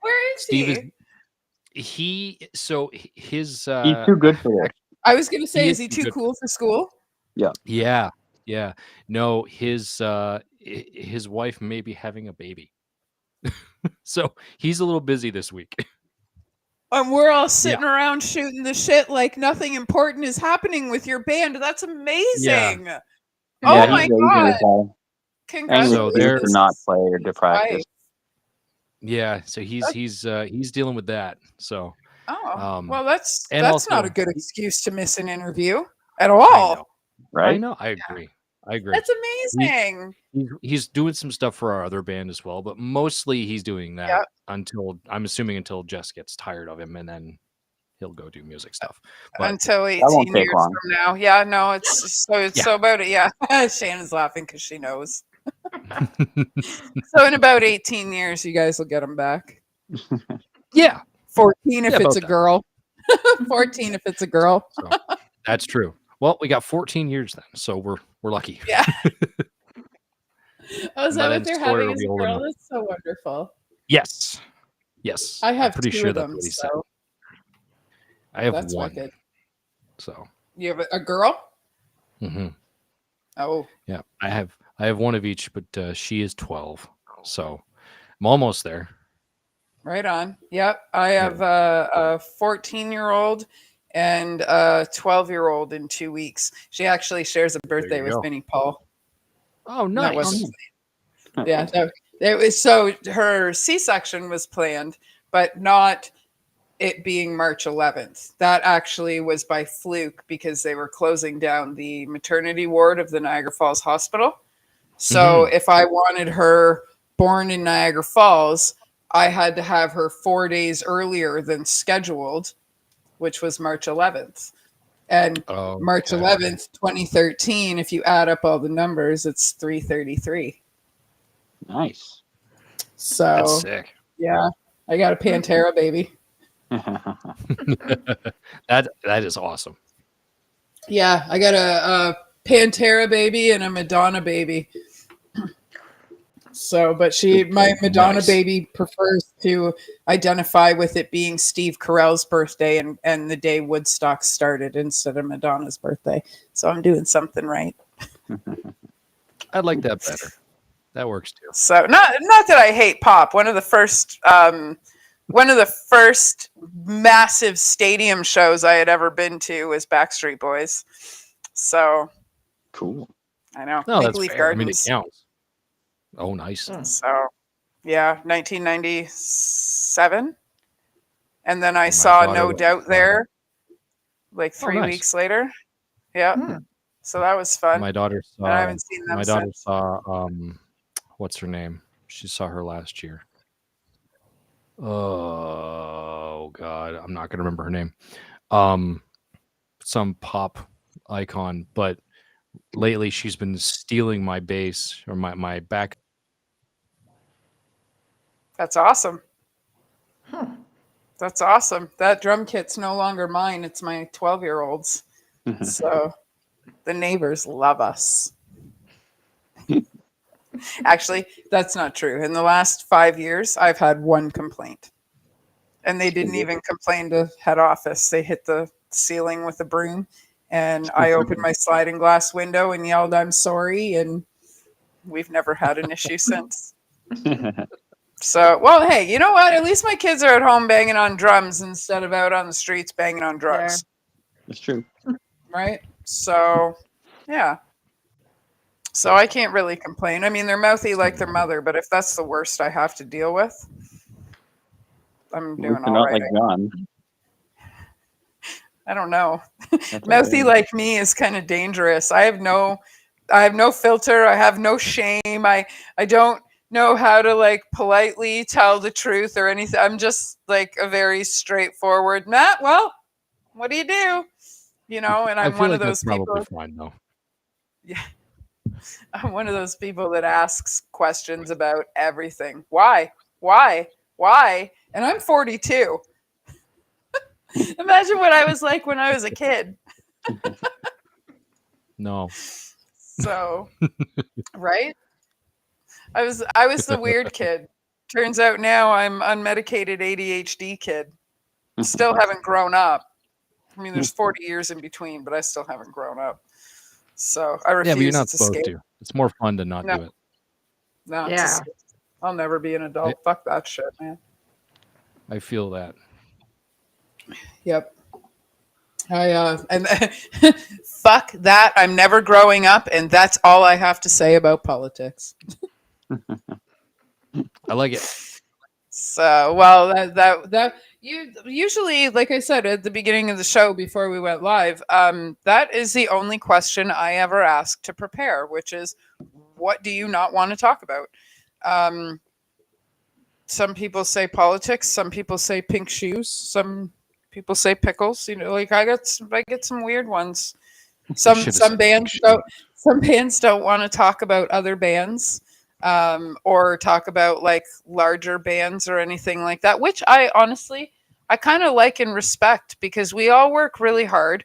Where is Steve he? is his He's too good for this. I was going to say, He is he is too good. cool for school? Yeah. No, his wife may be having a baby. So he's a little busy this week. And we're all sitting around shooting the shit like nothing important is happening with your band. That's amazing. Oh Yeah, my he's raising God. his hell. And Congratulations. So they're- to not play or to practice. Right. Yeah, so he's dealing with that. So Oh, well, that's and not also- a good excuse to miss an interview at I all. know. Right? I know. I agree. That's amazing. He's doing some stuff for our other band as well, but mostly he's doing that Yep. until Jess gets tired of him, and then he'll go do music stuff. But Until won't 18 take years long. from now. Yeah, no, it's Yeah. so about it. Yeah. Shannon's laughing because she knows. So in about 18 years, you guys will get them back. yeah, 14 if Yeah, it's about a that. girl. 14 if it's a girl. so that's true. Well, we got 14 years then, so we're lucky. Yeah. Oh, is But that then what they're Sawyer having will as be a old girl? enough. That's so wonderful. Yes. I have I'm pretty two sure of that's them, what he said. so I have that's one. wicked. So You have a girl? hmm Oh, yeah, I have one of each, but she is 12, so I'm almost there. Right on. Yep. I have a 14-year-old and a 12-year-old in 2 weeks. She actually shares a birthday you with go. Minnie Paul. Oh, And that nice. wasn't. Yeah. It was, so her C-section was planned, but not it being March 11th. That actually was by fluke because they were closing down the maternity ward of the Niagara Falls Hospital. So if I wanted her born in Niagara Falls, I had to have her 4 days earlier than scheduled, which was March 11th. And March 11th, 2013, if you add up all the numbers, it's 333. Nice. So That's sick. yeah, I got a Pantera baby. That is awesome. Yeah, I got a Pantera baby and a Madonna baby. So, but my Madonna Nice. baby prefers to identify with it being Steve Carell's birthday and the day Woodstock started instead of Madonna's birthday. So I'm doing something right. I like that better. That works too. So not that I hate pop. One of the first massive stadium shows I had ever been to was Backstreet Boys. So Cool. I know. No, Maple that's Leaf fair. Gardens. I mean, it counts. Oh, nice. So yeah, 1997. And then I My saw daughter No was- Doubt there like 3 nice. weeks later. Yeah. So that was fun. My daughter saw. And I haven't seen them My daughter since. saw. What's her name? She saw her last year. Oh God, I'm not gonna remember her name. Some pop icon, but lately she's been stealing my bass or my back. That's awesome. That's awesome. That drum kit's no longer mine. It's my 12-year-old's. So the neighbors love us. Actually, that's not true. In the last 5 years, I've had one complaint. And they didn't even complain to head office. They hit the ceiling with a broom. And I opened my sliding glass window and yelled, "I'm sorry." And we've never had an issue since. So, well, hey, you know what? At least my kids are at home banging on drums instead of out on the streets banging on drugs. That's true. Right? So, yeah. So I can't really complain. I mean, they're mouthy like their mother, but if that's the worst I have to deal with, I'm doing all Not right. like John. I don't know. That's Mouthy okay. like me is kind of dangerous. I have no filter. I have no shame. I don't know how to like politely tell the truth or anything. I'm just like a very straightforward, Matt, well, what do you do? You know, and I I'm feel one like of those that's probably people. fine though. Yeah. I'm one of those people that asks questions about everything. Why? Why? Why? And I'm 42. Imagine what I was like when I was a kid. No. So, right? I was the weird kid. Turns out now I'm unmedicated ADHD kid. Still haven't grown up. I mean, there's 40 years in between, but I still haven't grown up. So I refuse. Yeah, but you're not to supposed skate. to. It's more fun to not No. do it. No, Yeah. I'll never be an adult. Fuck that shit, man. I feel that. Yep. And fuck that. I'm never growing up, and that's all I have to say about politics. I like it. So, well, that you usually, like I said at the beginning of the show before we went live, that is the only question I ever ask to prepare, which is, what do you not want to talk about? Some people say politics. Some people say pink shoes. Some people say pickles. You know, like I get some weird ones. Some bands don't want to talk about other bands. Or talk about like larger bands or anything like that, which I honestly kind of like and respect because we all work really hard.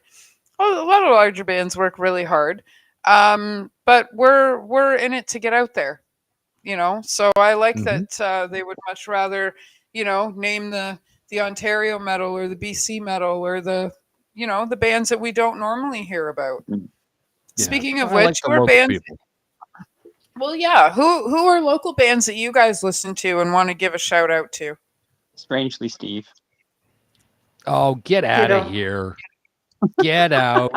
A lot of larger bands work really hard, but we're in it to get out there, you know. So I like that they would much rather, you know, name the Ontario metal or the BC metal or the bands that we don't normally hear about. Yeah. Speaking of which, who are bands? People. Well, yeah. Who are local bands that you guys listen to and want to give a shout out to? Strangely, Steve. Oh, get out of Ditto. here. Get out.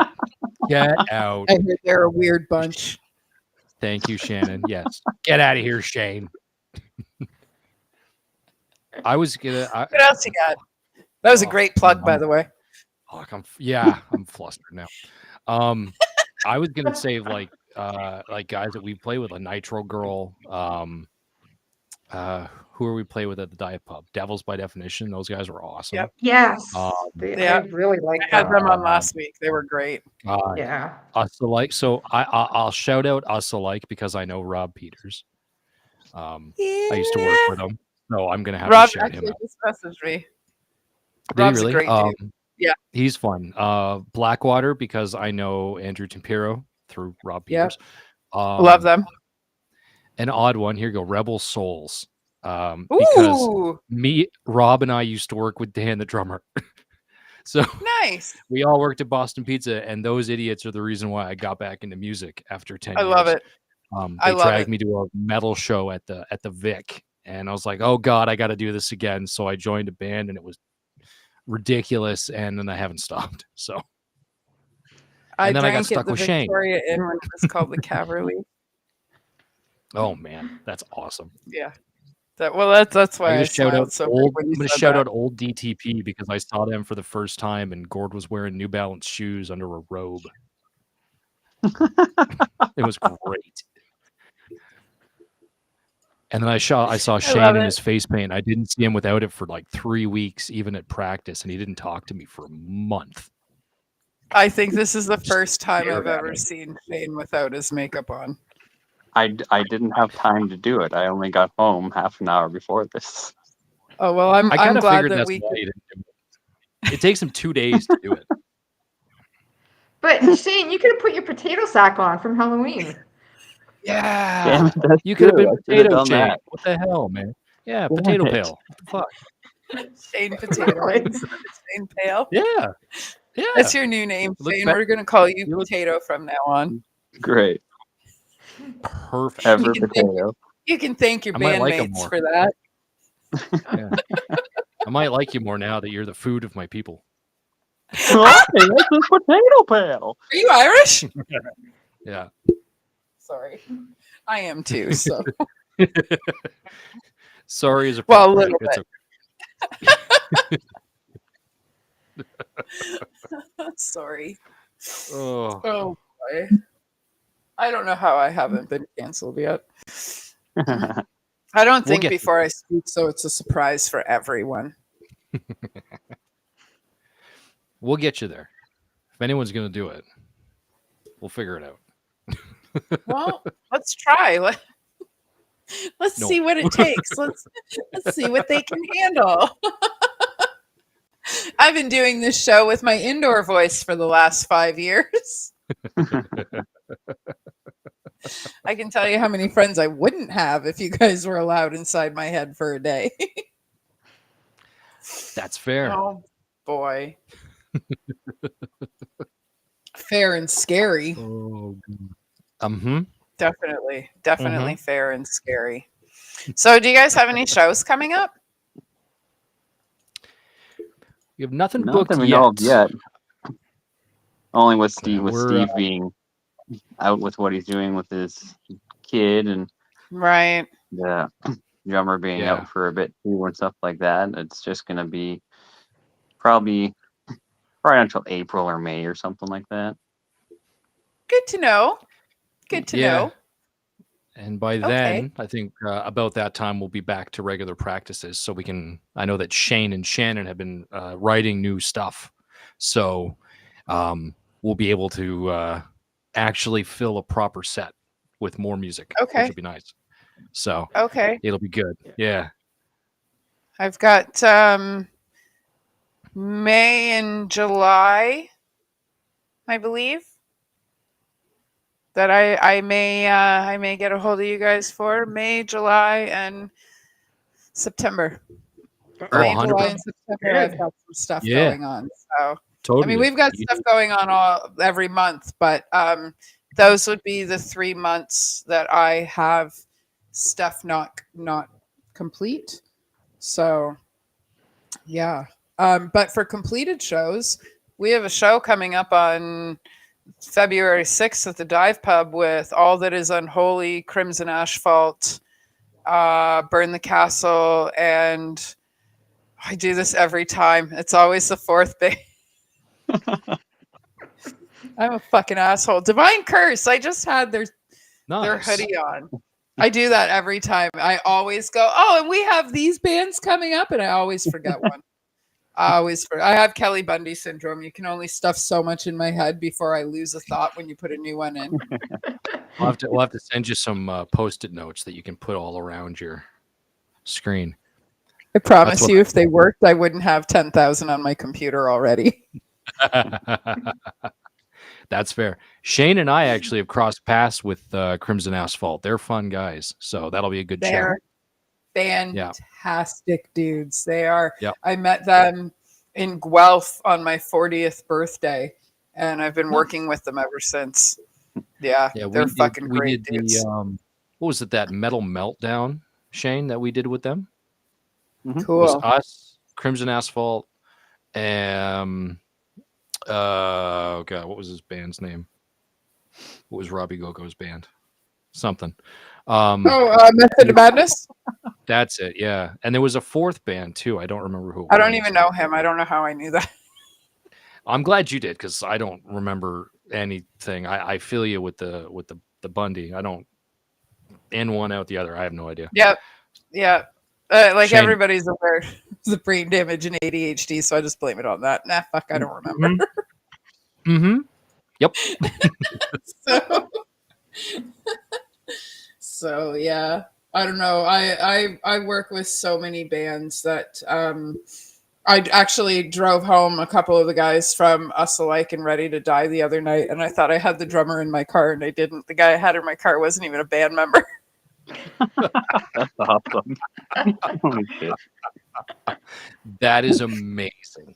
Get out. I hear they're a weird bunch. Thank you, Shannon. Yes. Get out of here, Shane. I was gonna. What else you got? That was a great plug, by the way. I'm flustered now. I was gonna say like guys that we play with, a Nitro Girl. Who are we play with at the dive pub? Devilz by Definition. Those guys were awesome. Yep. Yes. Um, Yeah. I really like I had that. them on last week. They were great. Yeah. Us Alike. So I'll shout out Us Alike because I know Rob Peters. I used to work with him, so I'm gonna have Rob to shout him actually out. just messaged me. Did Rob's he a really? great dude. Yeah. He's fun. Blackwater because I know Andrew Tempiro through Rob Yep. Peters. Love them. An odd one. Here you go. Rebel Souls. Because Ooh, Rob and I used to work with Dan, the drummer. So nice. we all worked at Boston Pizza, and those idiots are the reason why I got back into music after 10 I years. love it. They love dragged it. me to a metal show at the Vic, and I was like, oh God, I got to do this again. So I joined a band, and it was ridiculous, and then I haven't stopped. So I then I got drank stuck at the with Shane. Victoria Inn when it was called the Cavalry. Oh man, that's awesome. Yeah. That's why I shout smiled out so big old. when I'm you gonna said shout that. out old DTP because I saw them for the first time, and Gord was wearing New Balance shoes under a robe. It was great. And then I saw Shane love in it. his face paint. I didn't see him without it for like 3 weeks, even at practice, and he didn't talk to me for a month. I think this is the first time stared I've at ever me. seen Shane without his makeup on. I didn't have time to do it. I only got home half an hour before this. Oh well, I'm I kind of glad figured that that's we why could. he didn't do it. It takes him 2 days to do it. But Shane, you could have put your potato sack on from Halloween. Yeah, Damn it, that's you could have true. been I should have Potato done Shane. that. What the hell, man? Yeah, Damn Potato it. Pail. What the fuck? Shane Potato. Right. Shane Pale. Yeah, yeah. That's your new name, Look Shane. back- We're gonna call you you look- Potato from now on. Great. Perfect. Ever You can think- potato. You can thank your I might like 'em bandmates more. for that. Yeah. I might like you more now that you're the food of my people. Hey, that's a potato pail. Are you Irish? Yeah. Sorry, I am too. So Sorry is a Well, a little bit. sorry. Oh, Oh boy. I don't know how I haven't been canceled yet. I don't think get before I speak, so it's a surprise for everyone. we'll get you there. If anyone's gonna do it, we'll figure it out. Well, let's try. Let's No. see what it takes. Let's see what they can handle. I've been doing this show with my indoor voice for the last 5 years. I can tell you how many friends I wouldn't have if you guys were allowed inside my head for a day. That's fair. Oh boy. Fair and scary. Oh. Definitely fair and scary. So, do you guys have any shows coming up? You have nothing Not booked that we yet. know of yet. Only with Steve, we're, being out with what he's doing with his kid and Right. the drummer being Yeah. out for a bit too and stuff like that. It's just gonna be probably until April or May or something like that. Good to know. Good to Yeah. know. And by then, I think about that time we'll be back to regular practices. So we can. I know that Shane and Shannon have been writing new stuff, so we'll be able to actually fill a proper set with more music, Okay. which would be nice. So Okay. it'll be good. Yeah. I've got May and July, I believe, that I may get a hold of you guys for May, July, and September. May, 100%. July, and September. I've got some stuff Yeah. going on. So Totally. I mean, we've got stuff going on every month, but those would be the 3 months that I have stuff not complete. So Yeah. But for completed shows, we have a show coming up on February 6th at the Dive Pub with All That Is Unholy, Crimson Asphalt, Burn the Castle, and I do this every time. It's always the fourth band. I'm a fucking asshole. Divine Curse. I just had their Nice. hoodie on. I do that every time. I always go, oh, and we have these bands coming up, and I always forget one. I have Kelly Bundy syndrome. You can only stuff so much in my head before I lose a thought when you put a new one in. We'll have to send you some Post-it notes that you can put all around your screen. I promise you, if they worked, I wouldn't have 10,000 on my computer already. That's fair. Shane and I actually have crossed paths with Crimson Asphalt. They're fun guys, so that'll be a good chat. Fantastic dudes. They are. Yep. I met them in Guelph on my 40th birthday, and I've been working with them ever since. Yeah, they're fucking great dudes. What was it, that Metal Meltdown, Shane, that we did with them? Cool. It was us, Crimson Asphalt, and oh god, what was his band's name? What was Robbie Gogo's band? Something. Method of Madness. That's it. Yeah, and there was a fourth band too. I don't remember who. I don't even know him. I don't know how I knew that. I'm glad you did, because I don't remember anything. I feel you with the Bundy. I don't in one out the other. I have no idea. Yep. Yeah. Like Shane. Everybody's aware of the brain damage and ADHD, so I just blame it on that. Nah, fuck, I don't remember. Yep. So yeah, I don't know. I work with so many bands that I actually drove home a couple of the guys from Us Alike and Ready to Die the other night, and I thought I had the drummer in my car, and I didn't. The guy I had in my car wasn't even a band member. That's awesome. Holy shit. That is amazing.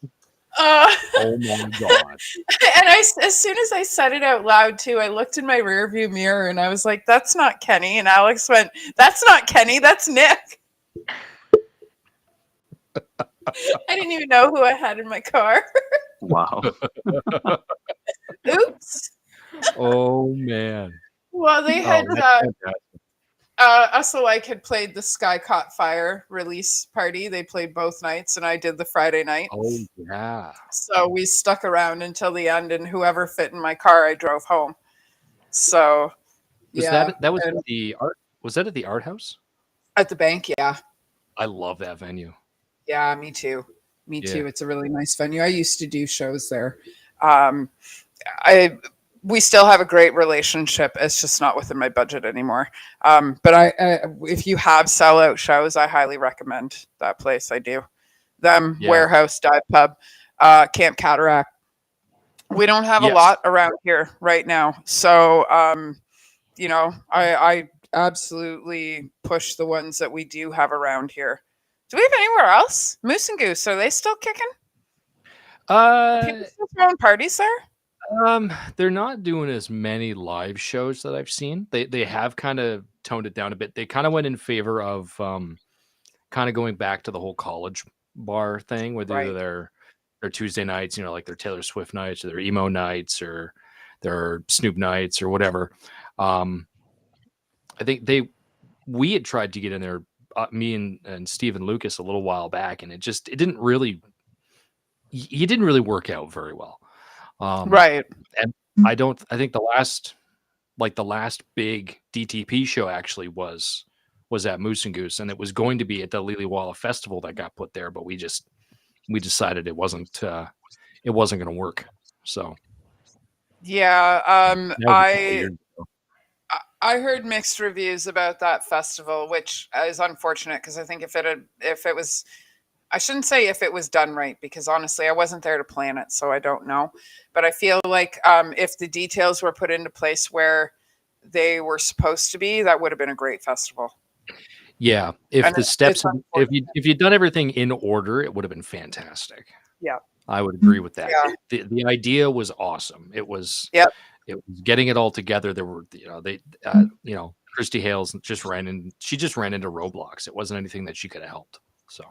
Oh my god. And as soon as I said it out loud too, I looked in my rearview mirror and I was like, that's not Kenny. And Alex went, that's not Kenny, that's Nick. I didn't even know who I had in my car. Wow. Oops. Oh man. Well, they had Us Alike had played the Sky Caught Fire release party. They played both nights, and I did the Friday night. Oh yeah. So we stuck around until the end, and whoever fit in my car, I drove home. So Was that was at the art? Was that at the Art House? At the bank, yeah. I love that venue. Yeah, me too. Me Yeah. too. It's a really nice venue. I used to do shows there. We still have a great relationship. It's just not within my budget anymore. But if you have sellout shows, I highly recommend that place. I do. Them, Yeah. Warehouse, Dive Pub, Camp Cataract. We don't have a lot around here right now. So, I absolutely push the ones that we do have around here. Do we have anywhere else? Moose and Goose, are they still kicking? People still throwing parties there? They're not doing as many live shows that I've seen. They have kind of toned it down a bit. They kind of went in favor of kind of going back to the whole college bar thing, where Right. their Tuesday nights, like their Taylor Swift nights or their emo nights or their Snoop nights or whatever. I think we had tried to get in there, me and Stephen Lucas, a little while back, and it didn't really work out very well. Right. And I think the last big DTP show actually was at Moose and Goose, and it was going to be at the Liliwala Festival that got put there, but we decided it wasn't going to work. So Yeah, that was a couple years ago. I heard mixed reviews about that festival, which is unfortunate because I think if it was, I shouldn't say if it was done right, because honestly, I wasn't there to plan it, so I don't know. But I feel like if the details were put into place where they were supposed to be, that would have been a great festival. Yeah, if And the steps, if unfortunate. you'd done everything in order, it would have been fantastic. Yeah. I would agree with that. Yeah. The idea was awesome. It was. Yep. It was getting it all together. There were, Christy Hales she just ran into roadblocks. It wasn't anything that she could have helped. So,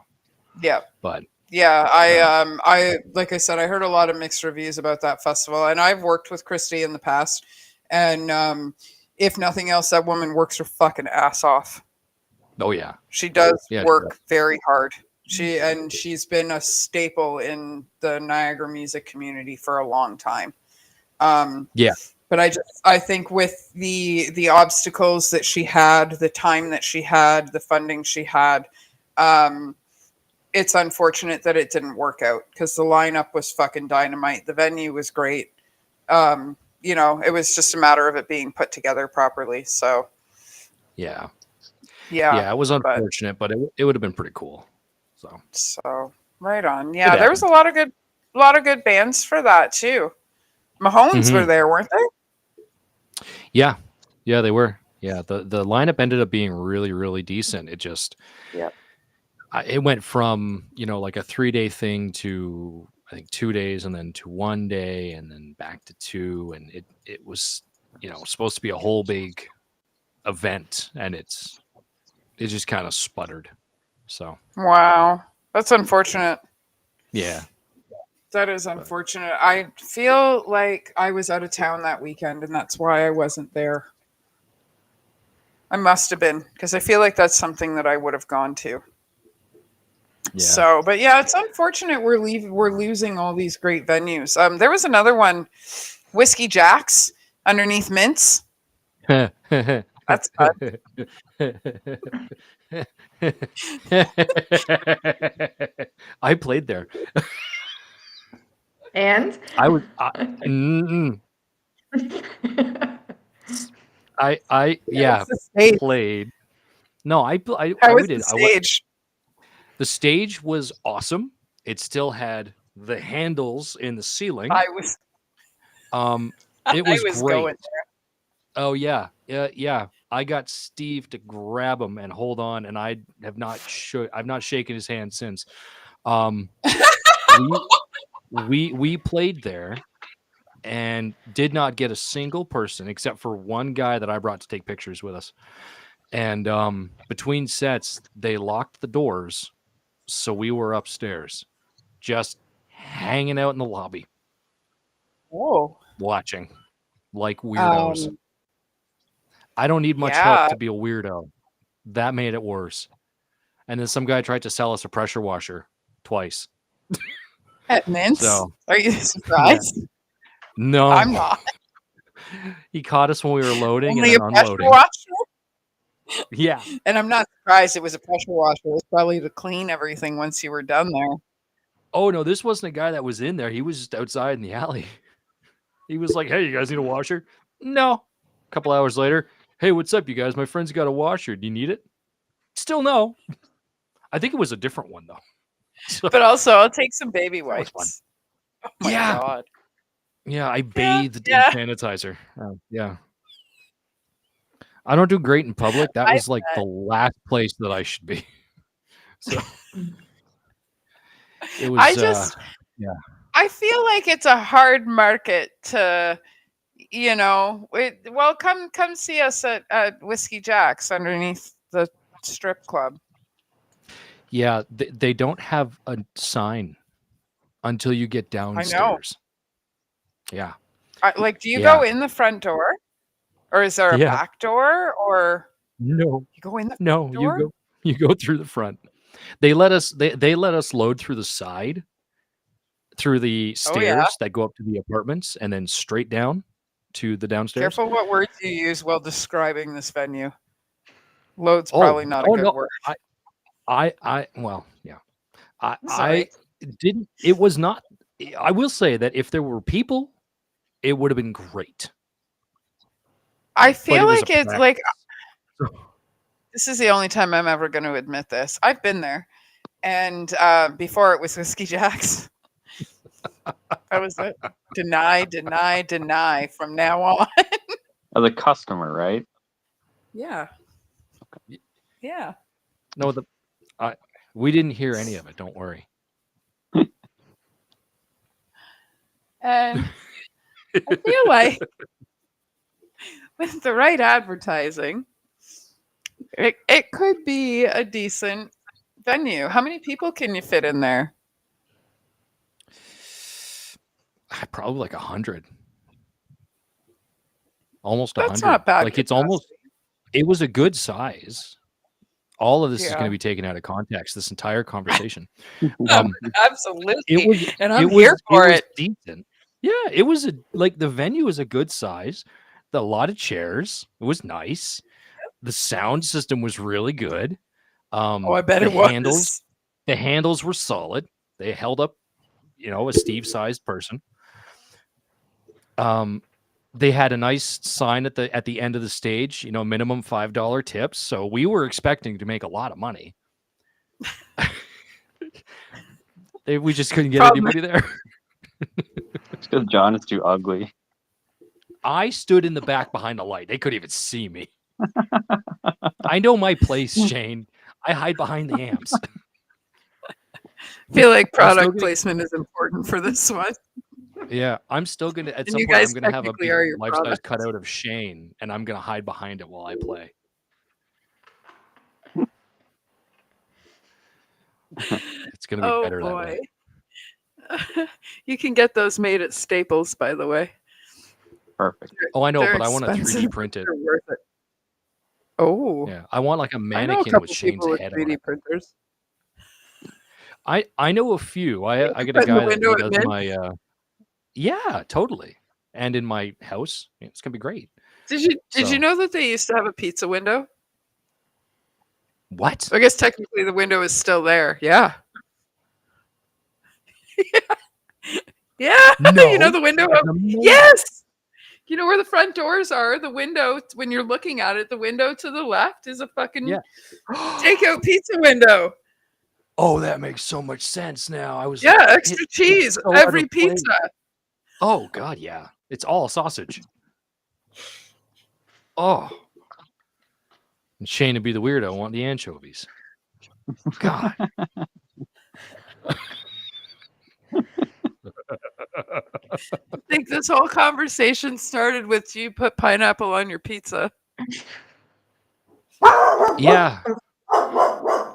Yeah. but Yeah, I like I said, I heard a lot of mixed reviews about that festival, and I've worked with Christy in the past, and if nothing else, that woman works her fucking ass off. Oh yeah, She does yeah, work very hard. She's been a staple in the Niagara music community for a long time. yeah, But I think with the obstacles that she had, the time that she had, the funding she had, it's unfortunate that it didn't work out because the lineup was fucking dynamite. The venue was great. It was just a matter of it being put together properly. So yeah. yeah, It was but unfortunate, but it would have been pretty cool. so right on. Yeah, It there was a lot of good bands for that too. Mahones were Mhm. there, weren't they? Yeah, they were. Yeah, the lineup ended up being really, really decent. It just Yep. it went from like a 3-day thing to I think 2 days, and then to 1 day, and then back to 2, and it was supposed to be a whole big event, and it just kind of sputtered. So Wow. That's unfortunate. yeah, That is unfortunate. I feel like I was out of town that weekend, and that's why I wasn't there. I must have been, because I feel like that's something that I would have gone to. yeah. So, but yeah, it's unfortunate we're losing all these great venues. There was another one, Whiskey Jack's underneath Mints. That's fun. I played there. And I was How was the stage? played. No, How was did. the stage? The stage was awesome. It still had the handles in the ceiling. I was It was great. going there. Oh yeah. I got Steve to grab him and hold on, and I have not I've not shaken his hand since. We played there and did not get a single person except for one guy that I brought to take pictures with us. And between sets, they locked the doors, so we were upstairs, just hanging out in the lobby, Whoa. watching like weirdos. Um, I don't need much yeah. help to be a weirdo. That made it worse. And then some guy tried to sell us a pressure washer twice. At Mints? So, are you surprised? No, I'm not. He caught us when we were loading Only a and pressure unloading. washer? Yeah. And I'm not surprised it was a pressure washer. It was probably to clean everything once you were done there. Oh no, this wasn't a guy that was in there. He was just outside in the alley. He was like, "Hey, you guys need a washer?" No. A couple hours later, "Hey, what's up, you guys? My friend's got a washer. Do you need it?" Still no. I think it was a different one though. So, But also, I'll take some baby was fun. wipes. Oh my Yeah. god. yeah, I bathed yeah. in sanitizer. Yeah. I don't do great in public. That was like the last place that I should be. So it was. I feel like it's a hard market to, come see us at Whiskey Jack's underneath the strip club. Yeah, they don't have a sign until you get downstairs. Yeah. Do you go in the front door, or is there a back door, or no? You go in the No, door? you go through the front. They let us load through the side, through the stairs that go up to the apartments, and then straight down to the downstairs. Careful what words you use while describing this venue. Load's probably not a good word. Well, yeah. I didn't. It was not. I will say that if there were people, it would have been great. I feel like it's practice. like this is the only time I'm ever going to admit this. I've been there, and before it was Whiskey Jack's. I was like, deny from now on. As a customer, right? Yeah. Yeah. No, we didn't hear any of it. Don't worry. And I feel like with the right advertising, it could be a decent venue. How many people can you fit in there? Probably like 100. Almost That's 100. not bad. Like it's almost. It was a good size. All of this is Yeah. going to be taken out of context. This entire conversation. Absolutely. It was. And I'm it was, here for it was it. decent. Yeah, it was like the venue was a good size. A lot of chairs. It was nice. The sound system was really good. Oh, I bet the it was. handles were solid. They held up, a Steve-sized person. They had a nice sign at the end of the stage, minimum $5 tips. So we were expecting to make a lot of money. We just couldn't get anybody there. It's because John is too ugly. I stood in the back behind the light. They couldn't even see me. I know my place, Shane. I hide behind the amps. I feel like product placement is important for this one. Yeah, I'm still gonna at And some you point. guys I'm gonna have a technically big are your life-size products. cutout of Shane, and I'm gonna hide behind it while I play. It's gonna be Oh better that boy. way. You can get those made at Staples, by the way. Perfect. Oh, I know, They're but I want to 3D expensive, print it. they're worth it. Oh, Yeah, I want like a I know a mannequin couple with Shane's people with head on 3D it. printers. I know a few. I got a put in the guy that window he at does Mint? my yeah, totally. And in my house, it's gonna be great. Did you So- know that they used to have a pizza window? What? I guess technically the window is still there. Yeah. Yeah. No. You know the window? That's amazing. Yes. You know where the front doors are? The window, when you're looking at it, the window to the left is a fucking Yeah. takeout pizza window. Oh, that makes so much sense now. I was Yeah, like, extra cheese, so out every of place. pizza. Oh God, yeah. It's all sausage. Oh. And Shane would be the weirdo, want the anchovies. God. I think this whole conversation started with you put pineapple on your pizza. Yeah.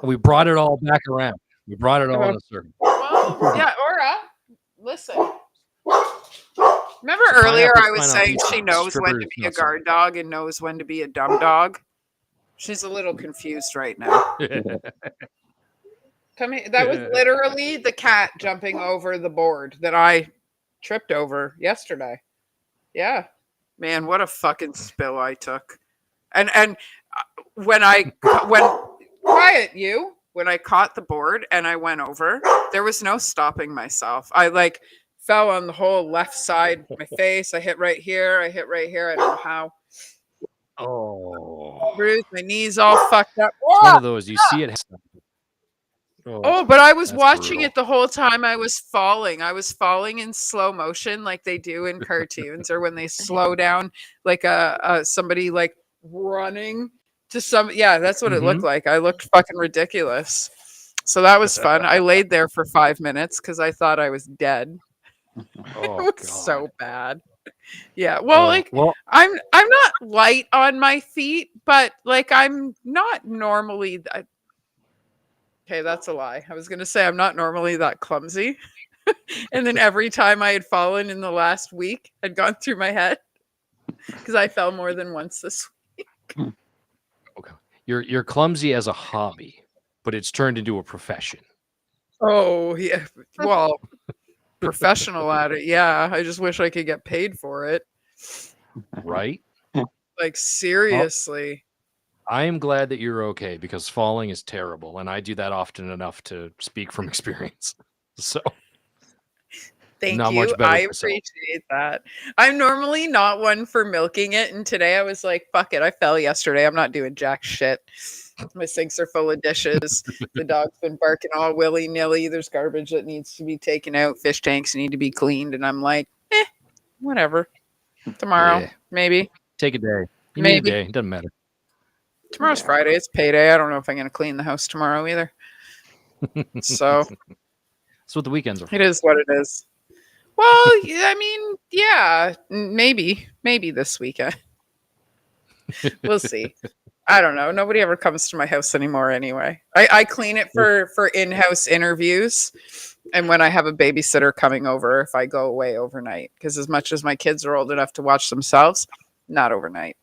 We brought it all back around. We brought it all in a circle. Well, yeah, Aura, listen. Remember So earlier I pineapple's was fine on saying pizza, she knows when to strippers, be a not so guard dog and knows when to be a dumb dog? She's a little confused right now. Come here. That was literally the cat jumping over the board that I tripped over yesterday. Man, what a fucking spill I took. And when quiet you, when I caught the board and I went over, there was no stopping myself. I like fell on the whole left side of my face. I hit right here. I don't know how. Oh. Bruised, my knees all fucked up. It's one of those, you see it. Oh, but I was that's watching brutal. it the whole time. I was falling in slow motion like they do in cartoons, or when they slow down like somebody like running to some. Yeah, that's what it looked like. I looked fucking ridiculous. So that was fun. I laid there for 5 minutes because I thought I was dead. Oh, It was God. so bad. Yeah. Well, well, I'm not light on my feet, but like I'm not normally. Okay, that's a lie. I was going to say I'm not normally that clumsy. And then every time I had fallen in the last week had gone through my head because I fell more than once this week. Okay. You're clumsy as a hobby, but it's turned into a profession. Oh, yeah. Well, professional at it. Yeah. I just wish I could get paid for it. Right? Like, seriously. I am glad that you're okay because falling is terrible, and I do that often enough to speak from experience. So Thank not you. much better I for myself. appreciate that. I'm normally not one for milking it, and today I was like, fuck it. I fell yesterday. I'm not doing jack shit. My sinks are full of dishes. The dog's been barking all willy-nilly. There's garbage that needs to be taken out. Fish tanks need to be cleaned. And I'm like, whatever. Tomorrow, Yeah. maybe. Take a day. You Maybe. need a day. It doesn't matter. Tomorrow's Friday. It's payday. I don't know if I'm going to clean the house tomorrow either. So That's what the weekends are for. it is what it is. Well, I mean, yeah, maybe this weekend. We'll see. I don't know. Nobody ever comes to my house anymore anyway. I clean it for in-house interviews And when I have a babysitter coming over, if I go away overnight, because as much as my kids are old enough to watch themselves, not overnight.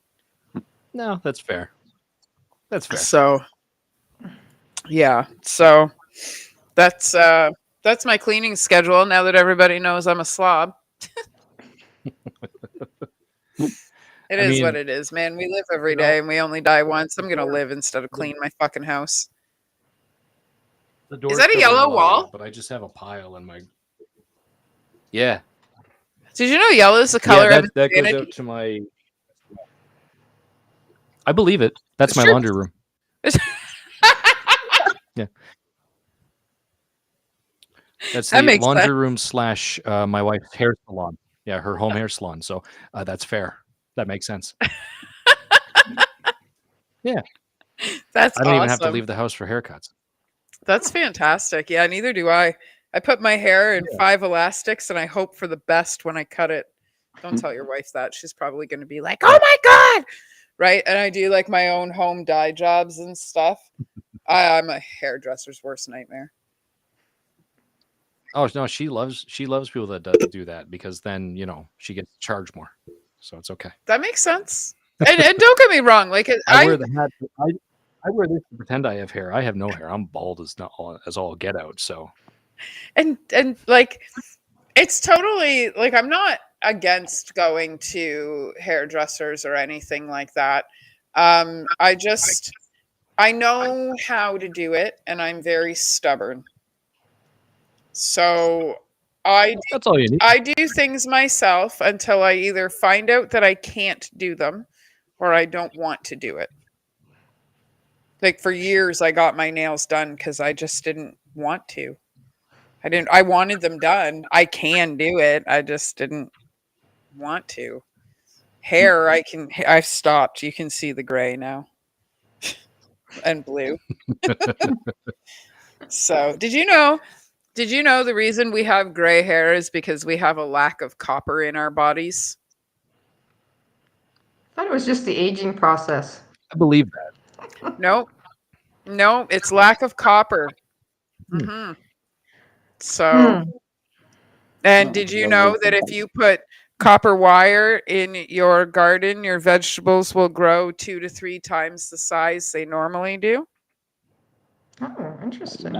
No, that's fair. That's fair. So, yeah. So that's my cleaning schedule. Now that everybody knows I'm a slob, it I is mean, what it is, man. We live every you know, day, and we only die once. I'm gonna door- live instead of clean my fucking house. the door's that a covered in yellow lot of wall? wood, but I just have a pile in my. Yeah, Did you know yellow is the color yeah, of that goes insanity? out to my. I believe it. That's It's my true. laundry room. Yeah. That's That the makes laundry sense. room / my wife's hair salon. Yeah, her home hair salon. So that's fair. That makes sense. Yeah, That's I don't even have to awesome. leave the house for haircuts. That's fantastic. Yeah, neither do I. I put my hair in 5 elastics and I hope for the best when I cut it. Don't tell your wife that. She's probably going to be like, "Oh my god!" Right? And I do like my own home dye jobs and stuff. I'm a hairdresser's worst nightmare. Oh no, she loves people that do that because then she gets charged more, so it's okay. That makes sense. And don't get me wrong, like I wear the hat. I wear this to pretend I have hair. I have no hair. I'm bald as all get out. So and like it's totally like I'm not against going to hairdressers or anything like that. I know how to do it and I'm very stubborn. So that's all you need. I do things myself until I either find out that I can't do them or I don't want to do it. Like for years I got my nails done because I just didn't want to. I wanted them done. I can do it. I just didn't want to. Hair, I've stopped. You can see the gray now. And blue. So, did you know the reason we have gray hair is because we have a lack of copper in our bodies? I thought it was just the aging process. I believe that. No, it's lack of copper. Hmm. So, and did you know that if you put copper wire in your garden, your vegetables will grow 2 to 3 times the size they normally do? Oh, interesting.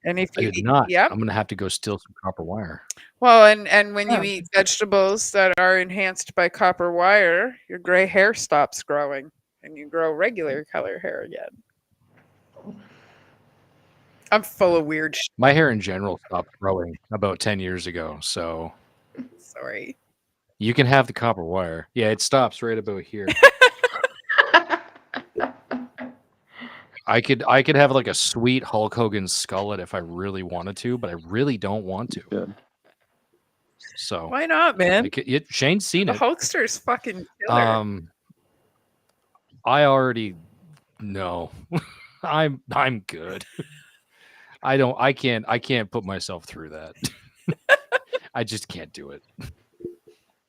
And if I you did not. yep. I'm gonna have to go steal some copper wire. Well, and when you Oh. eat vegetables that are enhanced by copper wire, your gray hair stops growing and you grow regular color hair again. I'm full of weird shit. My hair in general stopped growing about 10 years ago, so Sorry. you can have the copper wire. Yeah, it stops right about here. I could have like a sweet Hulk Hogan skullet if I really wanted to, but I really don't want to. Good. So Why not, man? Shane's seen The it. Hulkster's fucking killer. I already know. I'm good. I can't put myself through that. I just can't do it.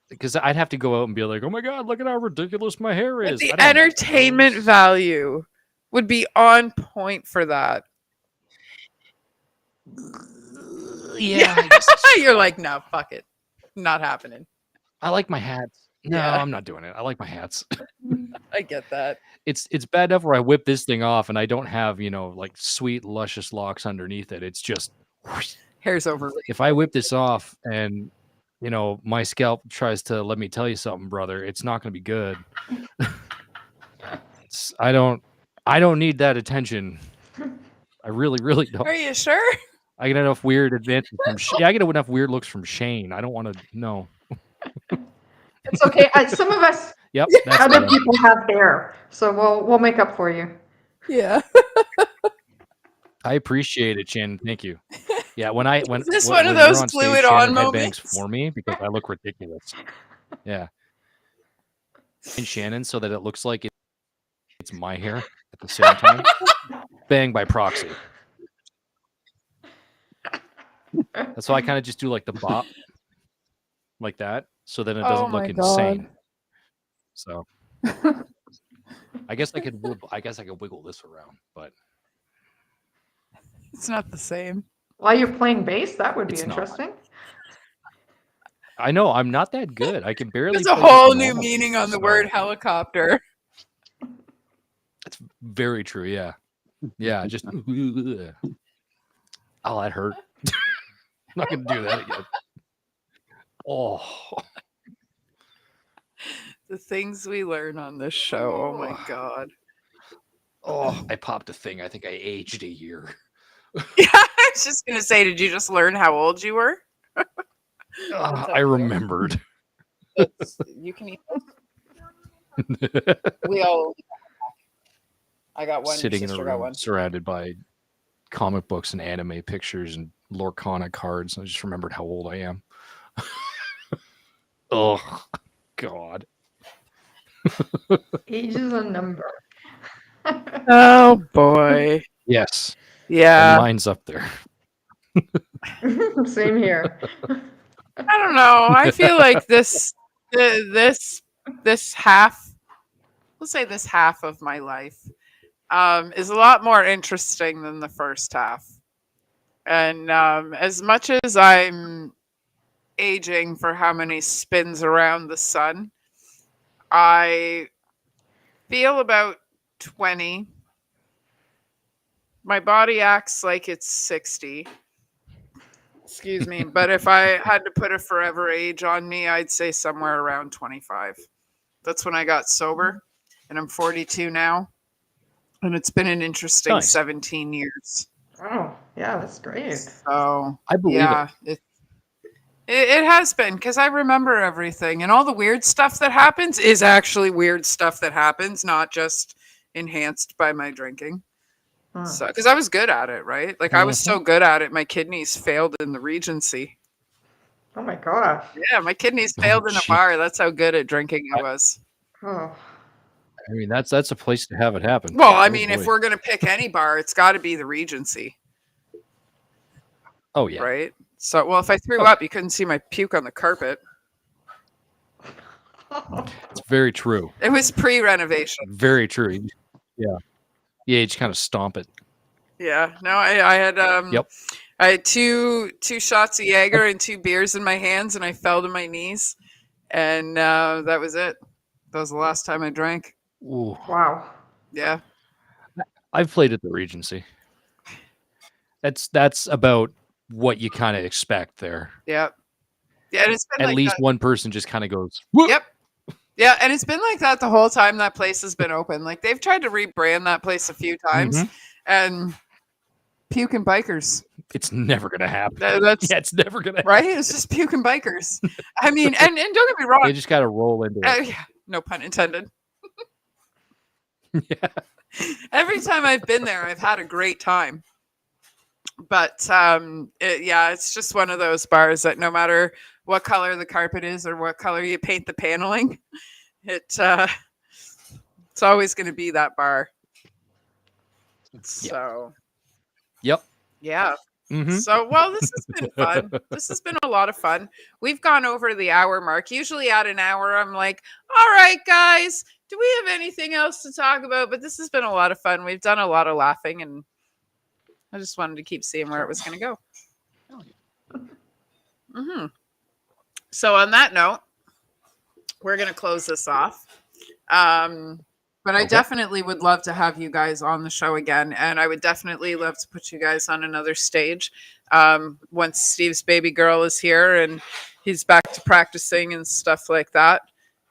Because I'd have to go out and be like, "Oh my god, look at how ridiculous my hair But is." the I don't entertainment know. value would be on point for that. Yeah, I guess it's You're like, no, fuck it. Not happening. I like my hats. No, Yeah. I'm not doing it. I like my hats. I get that. It's bad enough where I whip this thing off and I don't have, like sweet, luscious locks underneath it. It's just Hair's over. if I whip this off and my scalp tries to let me tell you something, brother, it's not going to be good. I don't need that attention. I really, really don't. Are you sure? I get enough weird advances from I get enough weird looks from Shane. I don't want to know. It's okay. Some of us Yep, that's other better. people have hair, so we'll make up for you. Yeah. I appreciate it, Shannon. Thank you. Yeah, when Is this one of when those you're on stage, fluid Shannon on headbangs moments? for me because I look ridiculous. Yeah, and Shannon, so that it looks like it's my hair at the same time. Bang by proxy. That's why I kind of just do like the bop, like that, so then it doesn't look insane. So, I guess I could wiggle this around, but It's not the same. While you're playing bass, that would be It's not. interesting. I know I'm not that good. I can barely. There's a play just whole new normal meaning bass, on the word so- helicopter. That's very true. Yeah. Yeah. Just. Oh, that hurt. I'm not going to do that again. Oh. The things we learn on this show. Oh my God. Oh, I popped a thing. I think I aged a year. Yeah, I was just going to say, did you just learn how old you were? I rememred. You can eat. We all. I got one. Sitting in a sister got room one. surrounded by comic books and anime pictures and Lorcana cards. I just remembered how old I am. Oh, God. Age is a number. Oh boy. Yes. Yeah. And mine's up there. Same here. I don't know. I feel like this half, let's say this half of my life, is a lot more interesting than the first half. And as much as I'm aging for how many spins around the sun, I feel about 20. My body acts like it's 60. Excuse me. But if I had to put a forever age on me, I'd say somewhere around 25. That's when I got sober. And I'm 42 now. And it's been an interesting Nice. 17 years. Oh, yeah, that's great. So, I believe yeah, it has been, because I remember everything. And all the weird stuff that happens is actually weird stuff that happens, not just enhanced by my drinking. Huh. So, because I was good at it, right? Like I was so good at it, my kidneys failed in the Regency. Oh my gosh. Yeah, my kidneys failed in a gee. bar. That's how good at drinking I was. Oh. I mean, that's a place to have it happen. Well, I Oh, mean, if boy. we're gonna pick any bar, it's got to be the Regency, Oh, yeah. right? So, well, if I threw up, you couldn't see my puke on the carpet. It's very true. It was pre-renovation. Very true. Yeah. Yeah, you just kind of stomp it. Yeah, no, I had Yep. I had two shots of Jaeger and 2 beers in my hands, and I fell to my knees, and that was it. That was the last time I drank. Ooh. Wow. Yeah, I've played at the Regency. That's about what you kind of expect there. yeah, yeah. And it's been At like least that. one person just kind of goes, whoop. Yep. Yeah, and it's been like that the whole time that place has been open. Like they've tried to rebrand that place a few times, and puking bikers. It's never going to happen. That's Yeah, it's never going to happen. right. It's just puking bikers. I mean, and don't get me wrong. They just got to roll into it. Yeah, no pun intended. Yeah. Every time I've been there, I've had a great time. But yeah, it's just one of those bars that no matter what color the carpet is or what color you paint the paneling, it's always going to be that bar. So, Yep. yeah. Mm-hmm. So, well, this has been fun. This has been a lot of fun. We've gone over the hour mark. Usually at an hour, I'm like, all right, guys, do we have anything else to talk about? But this has been a lot of fun. We've done a lot of laughing, and I just wanted to keep seeing where it was going to go. Mm-hmm. So on that note, we're going to close this off. But I definitely would love to have you guys on the show again. And I would definitely love to put you guys on another stage. Once Steve's baby girl is here and he's back to practicing and stuff like that,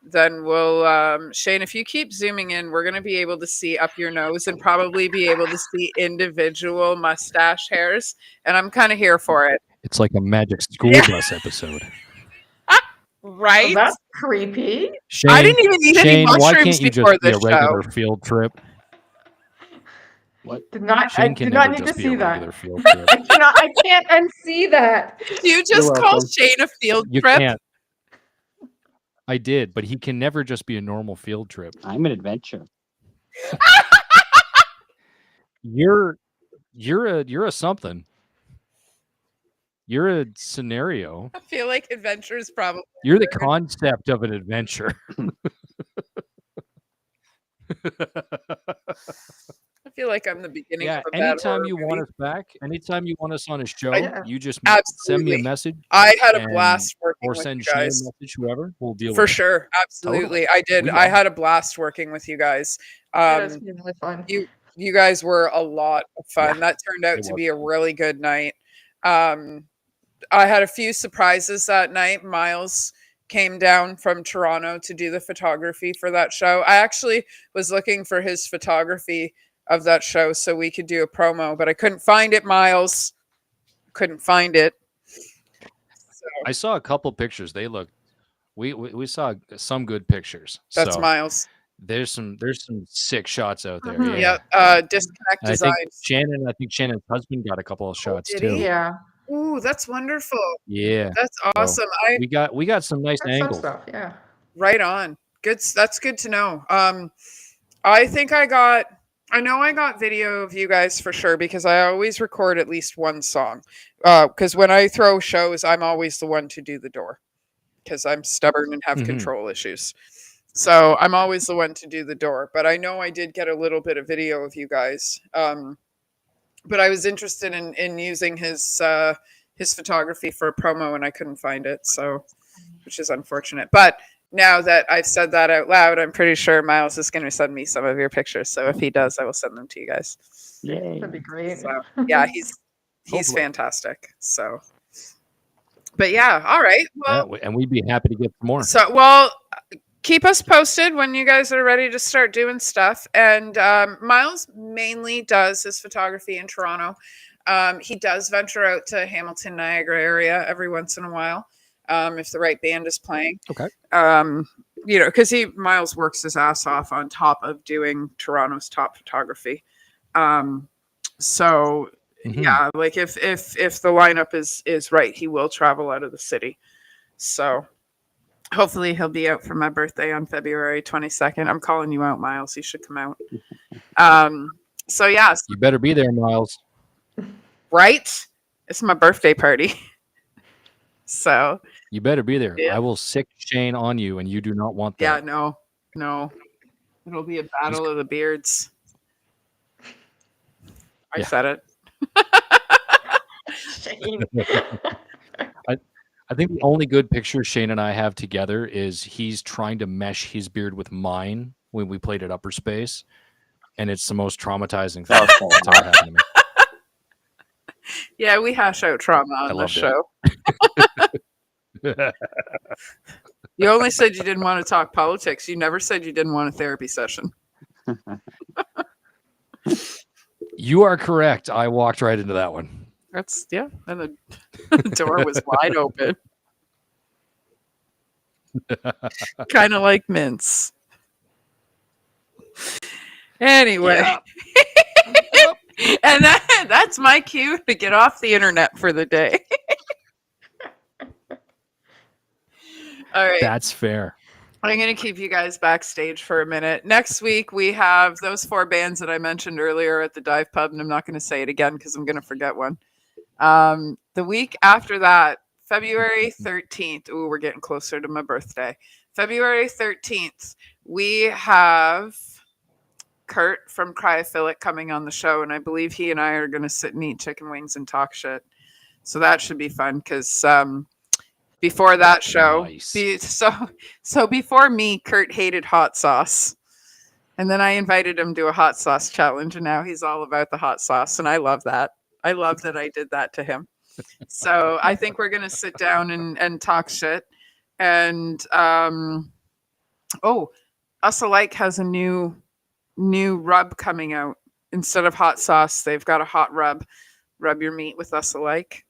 then we'll, Shane, if you keep zooming in, we're going to be able to see up your nose and probably be able to see individual mustache hairs. And I'm kind of here for it. It's like a Magic School Bus episode. Right? Oh, that's creepy. Shane, I didn't even eat any Shane, why mushrooms can't you before just be a this regular show. field trip? What? I Shane did can not never need to just be see a regular that. field trip. I can't unsee that. You just call welcome. Shane a field You trip? can't. I did, but he can never just be a normal field trip. I'm an adventure. You're a something. You're a scenario. I feel like adventure is probably You're the concept of an adventure. I feel like I'm the beginning Yeah, of a bad anytime horror you want movie. us back, anytime you want us on a show, Yeah. you just send me a Absolutely. message I had a and blast working or with send you Shane a guys. message, whoever, we'll deal For with it. sure. Absolutely. Totally. I did. We I love had a blast working with you guys. It has been really fun. You guys were a lot of fun. Yeah, That turned out it to was. be a really good night. I had a few surprises that night. Miles came down from Toronto to do the photography for that show. I actually was looking for his photography of that show so we could do a promo, but I couldn't find it, Miles. Couldn't find it. So I saw a couple pictures. They look. We saw some good pictures. that's So Miles. there's some sick shots out there. Mhm. Yeah. Disconnect And I think Designs. Shannon's husband got a couple of shots did too. he? Yeah. Ooh, that's wonderful. Yeah. That's So awesome. we got some nice That's some angles. stuff. Yeah. Right on. Good. That's good to know. I think I know I got video of you guys for sure because I always record at least one song. Because when I throw shows, I'm always the one to do the door because I'm stubborn and have Mhm. control issues. So I'm always the one to do the door. But I know I did get a little bit of video of you guys. But I was interested in using his photography for a promo and I couldn't find it, so which is unfortunate. But now that I've said that out loud, I'm pretty sure Miles is going to send me some of your pictures. So if he does, I will send them to you guys. Yay. That'd be great. So yeah, he's Hopefully. fantastic. So, but yeah, all right. Yeah, Well, and we'd be happy to get some more. so keep us posted when you guys are ready to start doing stuff. And Miles mainly does his photography in Toronto. He does venture out to Hamilton, Niagara area every once in a while if the right band is playing. Okay. Because Miles works his ass off on top of doing Toronto's top photography. So Mhm. yeah, like if the lineup is right, he will travel out of the city. So hopefully he'll be out for my birthday on February 22nd. I'm calling you out, Miles. You should come out. So yeah, You better be there, Miles. right? It's my birthday party. So You better be there. Yeah. I will sick Shane on you, and you do not want yeah, that. no. It'll be a battle of the beards. I Yeah. said it. Shane. I think the only good picture Shane and I have together is he's trying to mesh his beard with mine when we played at Upper Space, and it's the most traumatizing thing Okay. that's ever happened to me. Yeah, we hash out trauma I on this loved it. show. You only said you didn't want to talk politics. You never said you didn't want a therapy session. You are correct. I walked right into that one. And the door was wide open. Kind of like mince. Anyway. And that's my cue to get off the internet for the day. All right. That's fair. I'm going to keep you guys backstage for a minute. Next week, we have those 4 bands that I mentioned earlier at the dive pub, and I'm not going to say it again because I'm going to forget one. The week after that, February 13th. Ooh, we're getting closer to my birthday. February 13th, we have Kurt from Cryophilic coming on the show, and I believe he and I are going to sit and eat chicken wings and talk shit. So that should be fun because before that show, Nice. so before me, Kurt hated hot sauce. And then I invited him to a hot sauce challenge, and now he's all about the hot sauce, and I love that. I love that I did that to him. So I think we're going to sit down and talk shit. And, Us Alike has a new rub coming out. Instead of hot sauce, they've got a hot rub. Rub your meat with Us Alike.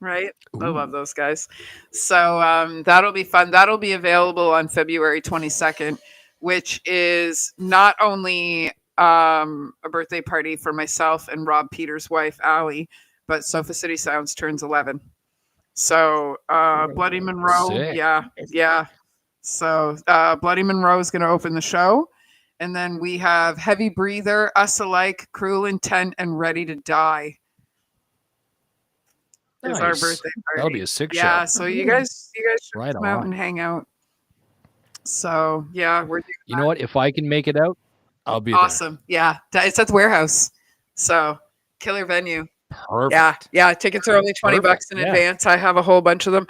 Right? I love those guys. So that'll be fun. That'll be available on February 22nd, which is not only a birthday party for myself and Rob Peters' wife, Allie, but Sofa City Sounds turns 11. So Bloody Monroe, Sick. yeah. So Bloody Monroe is going to open the show. And then we have Heavy Breather, Us Alike, Cruel Intent, and Ready to Die. Is our Nice. birthday party. That'll be a sick Yeah, show. so you guys should Right come out on. and hang out. So yeah, we're doing You know what? If I can make it out, I'll be Awesome. Yeah. It's at the warehouse. So killer venue. there. Perfect. Yeah. Yeah. Tickets are only $20 in Yeah. advance. I have a whole bunch of them.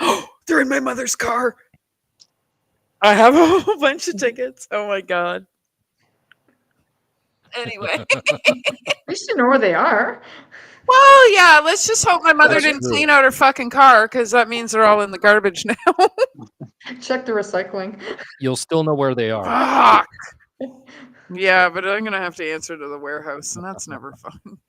They're in my mother's car. I have a whole bunch of tickets. Oh my God. Anyway. At least you know where they are. Well, yeah, let's just hope my mother That's didn't true. clean out her fucking car, because that means they're all in the garbage now. Check the recycling. You'll still know where they are. Fuck. Yeah, but I'm gonna have to answer to the warehouse, and that's never fun.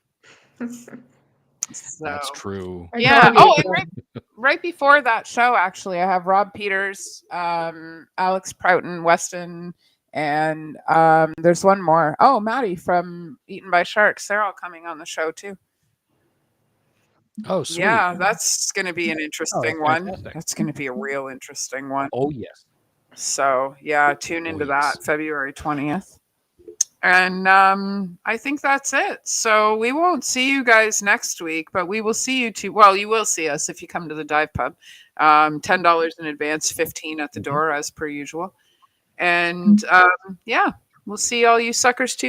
So, That's true. I yeah. know Oh, you- and right before that show, actually, I have Rob Peters, Alex Prouton, Weston, and there's one more. Oh, Maddie from Eaten by Sharks. They're all coming on the show too. Oh, sweet. Yeah, that's going to be an interesting one. fantastic. That's going to be a real interesting one. Oh, yes. So, yeah, tune into yes. that February 20th. And I think that's it. So we won't see you guys next week, but we will see you too. Well, you will see us if you come to the dive pub. $10 in advance, 15 at the door as per usual. And yeah, we'll see all you suckers too.